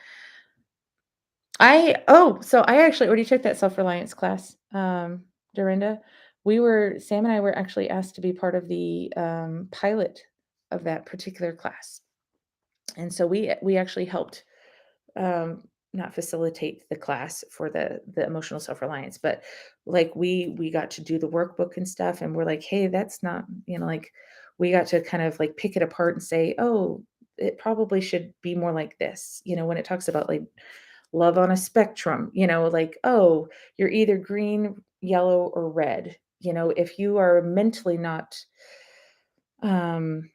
so I actually already took that self-reliance class, Dorinda. Sam and I were actually asked to be part of the pilot of that particular class. And so we actually helped um, not facilitate the class for the emotional self-reliance, but like we got to do the workbook and stuff, and we're like, hey, that's not, like we got to kind of like pick it apart and say, oh, it probably should be more like this, when it talks about like love on a spectrum, like, oh, you're either green, yellow, or red. If you are mentally not um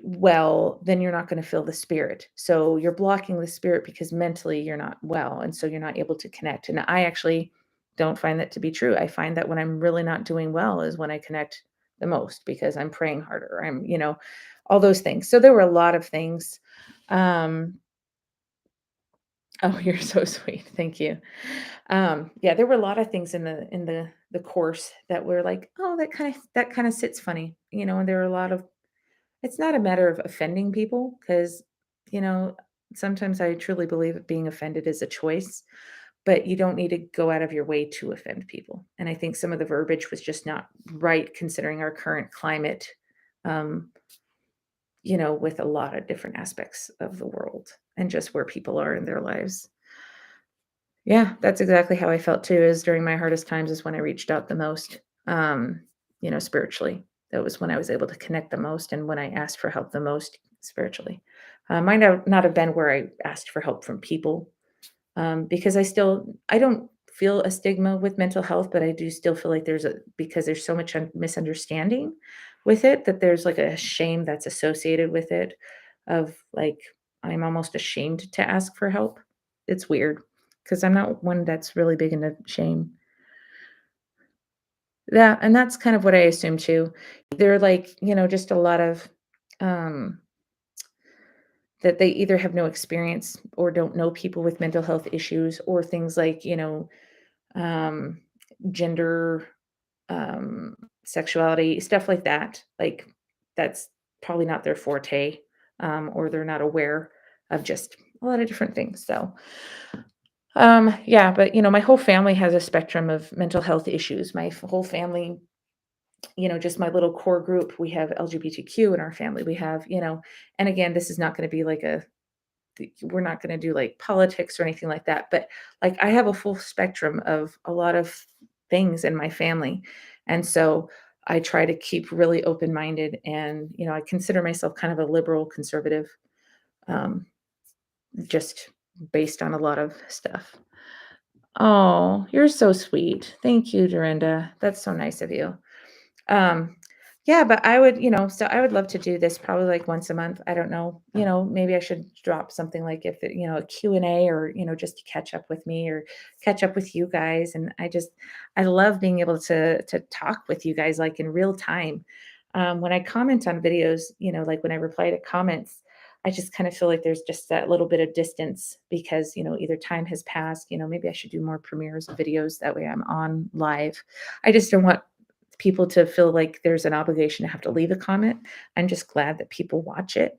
well, then you're not going to feel the spirit. So you're blocking the spirit because mentally you're not well. And so you're not able to connect. And I actually don't find that to be true. I find that when I'm really not doing well is when I connect the most because I'm praying harder. All those things. So there were a lot of things. Um, oh, you're so sweet. Thank you. Yeah, there were a lot of things in the course that were like, oh, that kind of sits funny, and there were a lot of it's not a matter of offending people because, you know, sometimes I truly believe that being offended is a choice, but you don't need to go out of your way to offend people. And I think some of the verbiage was just not right considering our current climate, um, with a lot of different aspects of the world and just where people are in their lives. Yeah, that's exactly how I felt too, is during my hardest times is when I reached out the most, spiritually. That was when I was able to connect the most and when I asked for help the most spiritually. Might not have been where I asked for help from people, because I don't feel a stigma with mental health, but I do still feel like because there's so much misunderstanding with it, that there's like a shame that's associated with it. of like I'm almost ashamed to ask for help. It's weird because I'm not one that's really big into shame. Yeah, and that's kind of what I assume too. They're like, just a lot of um that they either have no experience or don't know people with mental health issues or things like, um gender, um sexuality, stuff like that. Like that's probably not their forte, or they're not aware of just a lot of different things. So, yeah, but my whole family has a spectrum of mental health issues. My whole family, just my little core group, we have LGBTQ in our family. We have, and again, this is not going to be like we're not going to do like politics or anything like that. But like I have a full spectrum of a lot of things in my family. And so I try to keep really open minded. And, I consider myself kind of a liberal conservative, um, just based on a lot of stuff. Oh, you're so sweet. Thank you, Dorinda. That's so nice of you. Um, yeah, but I would, so I would love to do this probably like once a month. I don't know, maybe I should drop something like if it, a Q&A or, just to catch up with me or catch up with you guys. And I love being able to talk with you guys like in real time. When I comment on videos, like when I reply to comments, I just kind of feel like there's just that little bit of distance because, either time has passed, maybe I should do more premieres of videos. That way I'm on live. I just don't want people to feel like there's an obligation to have to leave a comment. I'm just glad that people watch it.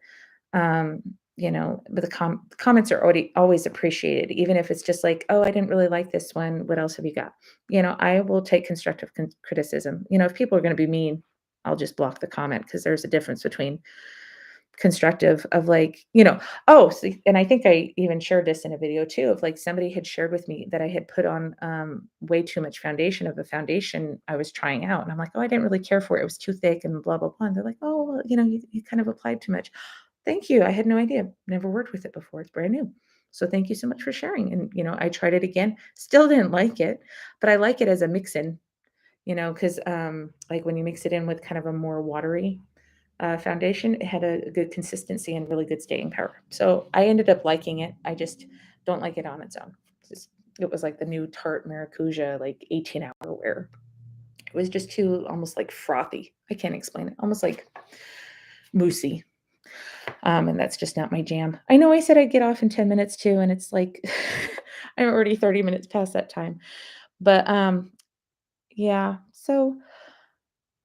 Um, but the comments are already always appreciated, even if it's just like, oh, I didn't really like this one. What else have you got? I will take constructive criticism. If people are going to be mean, I'll just block the comment because there's a difference between constructive of like, oh, see, and I think I even shared this in a video too of like somebody had shared with me that I had put on way too much foundation of a foundation I was trying out. And I'm like, oh, I didn't really care for it. It was too thick and blah, blah, blah. And they're like, oh, well, you kind of applied too much. Thank you. I had no idea. Never worked with it before. It's brand new. So thank you so much for sharing. And, I tried it again, still didn't like it, but I like it as a mix in, because like when you mix it in with kind of a more watery foundation, it had a good consistency and really good staying power. So I ended up liking it. I just don't like it on its own. It was like the new Tarte Maracuja, like 18-hour wear. It was just too almost like frothy. I can't explain it. Almost like moussey. And that's just not my jam. I know I said I'd get off in 10 minutes too, and it's like I'm already 30 minutes past that time. But yeah. So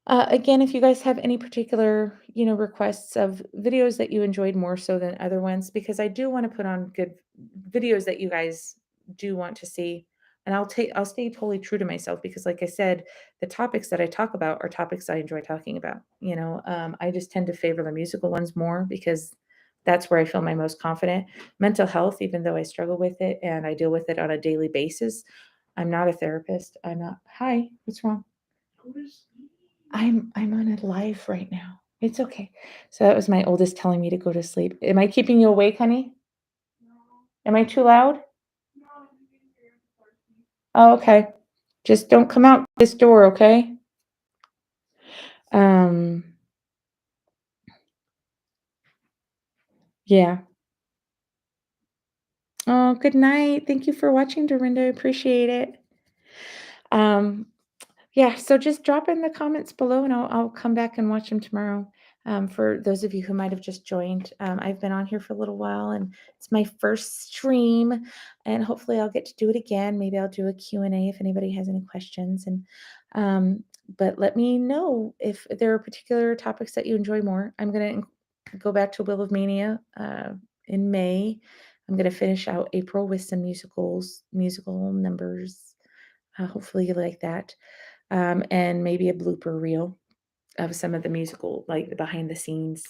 again, if you guys have any particular, requests of videos that you enjoyed more so than other ones, because I do want to put on good videos that you guys do want to see. And I'll stay totally true to myself because like I said, the topics that I talk about are topics I enjoy talking about. I just tend to favor the musical ones more because that's where I feel my most confident. Mental health, even though I struggle with it and I deal with it on a daily basis, I'm not a therapist. I'm not. Hi, what's wrong? I'm on a live right now. It's okay. So that was my oldest telling me to go to sleep. Am I keeping you awake, honey? Am I too loud? Oh, okay. Just don't come out this door, okay? Um, yeah. Oh, good night. Thank you for watching, Dorinda. I appreciate it. Um, Yeah, so just drop in the comments below and I'll come back and watch them tomorrow. For those of you who might have just joined, I've been on here for a little while and it's my first stream and hopefully I'll get to do it again. Maybe I'll do a Q&A if anybody has any questions. And but let me know if there are particular topics that you enjoy more. I'm going to go back to Wheel of Mania in May. I'm going to finish out April with some musical numbers. Hopefully you like that, and maybe a blooper reel of some of the musical, like the behind the scenes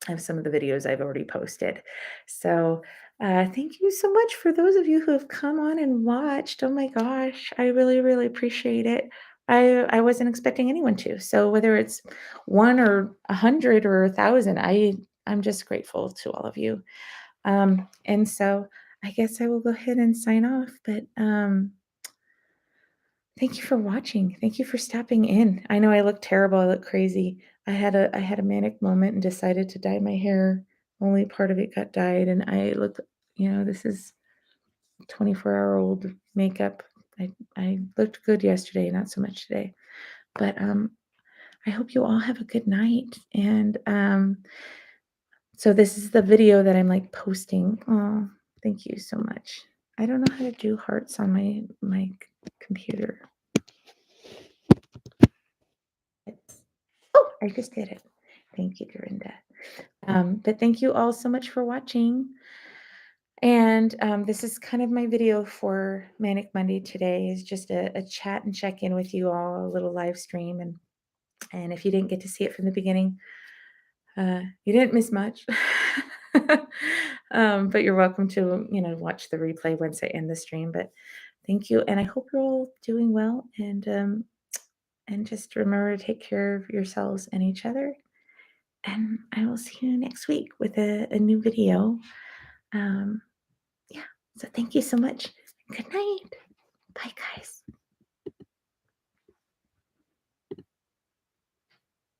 of some of the videos I've already posted. So, thank you so much for those of you who have come on and watched. Oh my gosh, I really, really appreciate it. I wasn't expecting anyone to. So whether it's one or 100 or 1,000, I'm just grateful to all of you. And so I guess I will go ahead and sign off. But thank you for watching. Thank you for stopping in. I know I look terrible. I look crazy. I had a manic moment and decided to dye my hair only part of it got dyed, and I look, this is 24-hour-old makeup. I looked good yesterday, not so much today. But I hope you all have a good night. And so this is the video that I'm like posting. Oh, thank you so much. I don't know how to do hearts on my computer. Oh, I just did it. Thank you, Dorinda. But thank you all so much for watching. And this is kind of my video for Manic Monday today, is just a chat and check in with you all, a little live stream. And if you didn't get to see it from the beginning, you didn't miss much. But you're welcome to, watch the replay once I end the stream. But thank you. And I hope you're all doing well. And just remember to take care of yourselves and each other. And I will see you next week with a new video. Yeah. So thank you so much. Good night.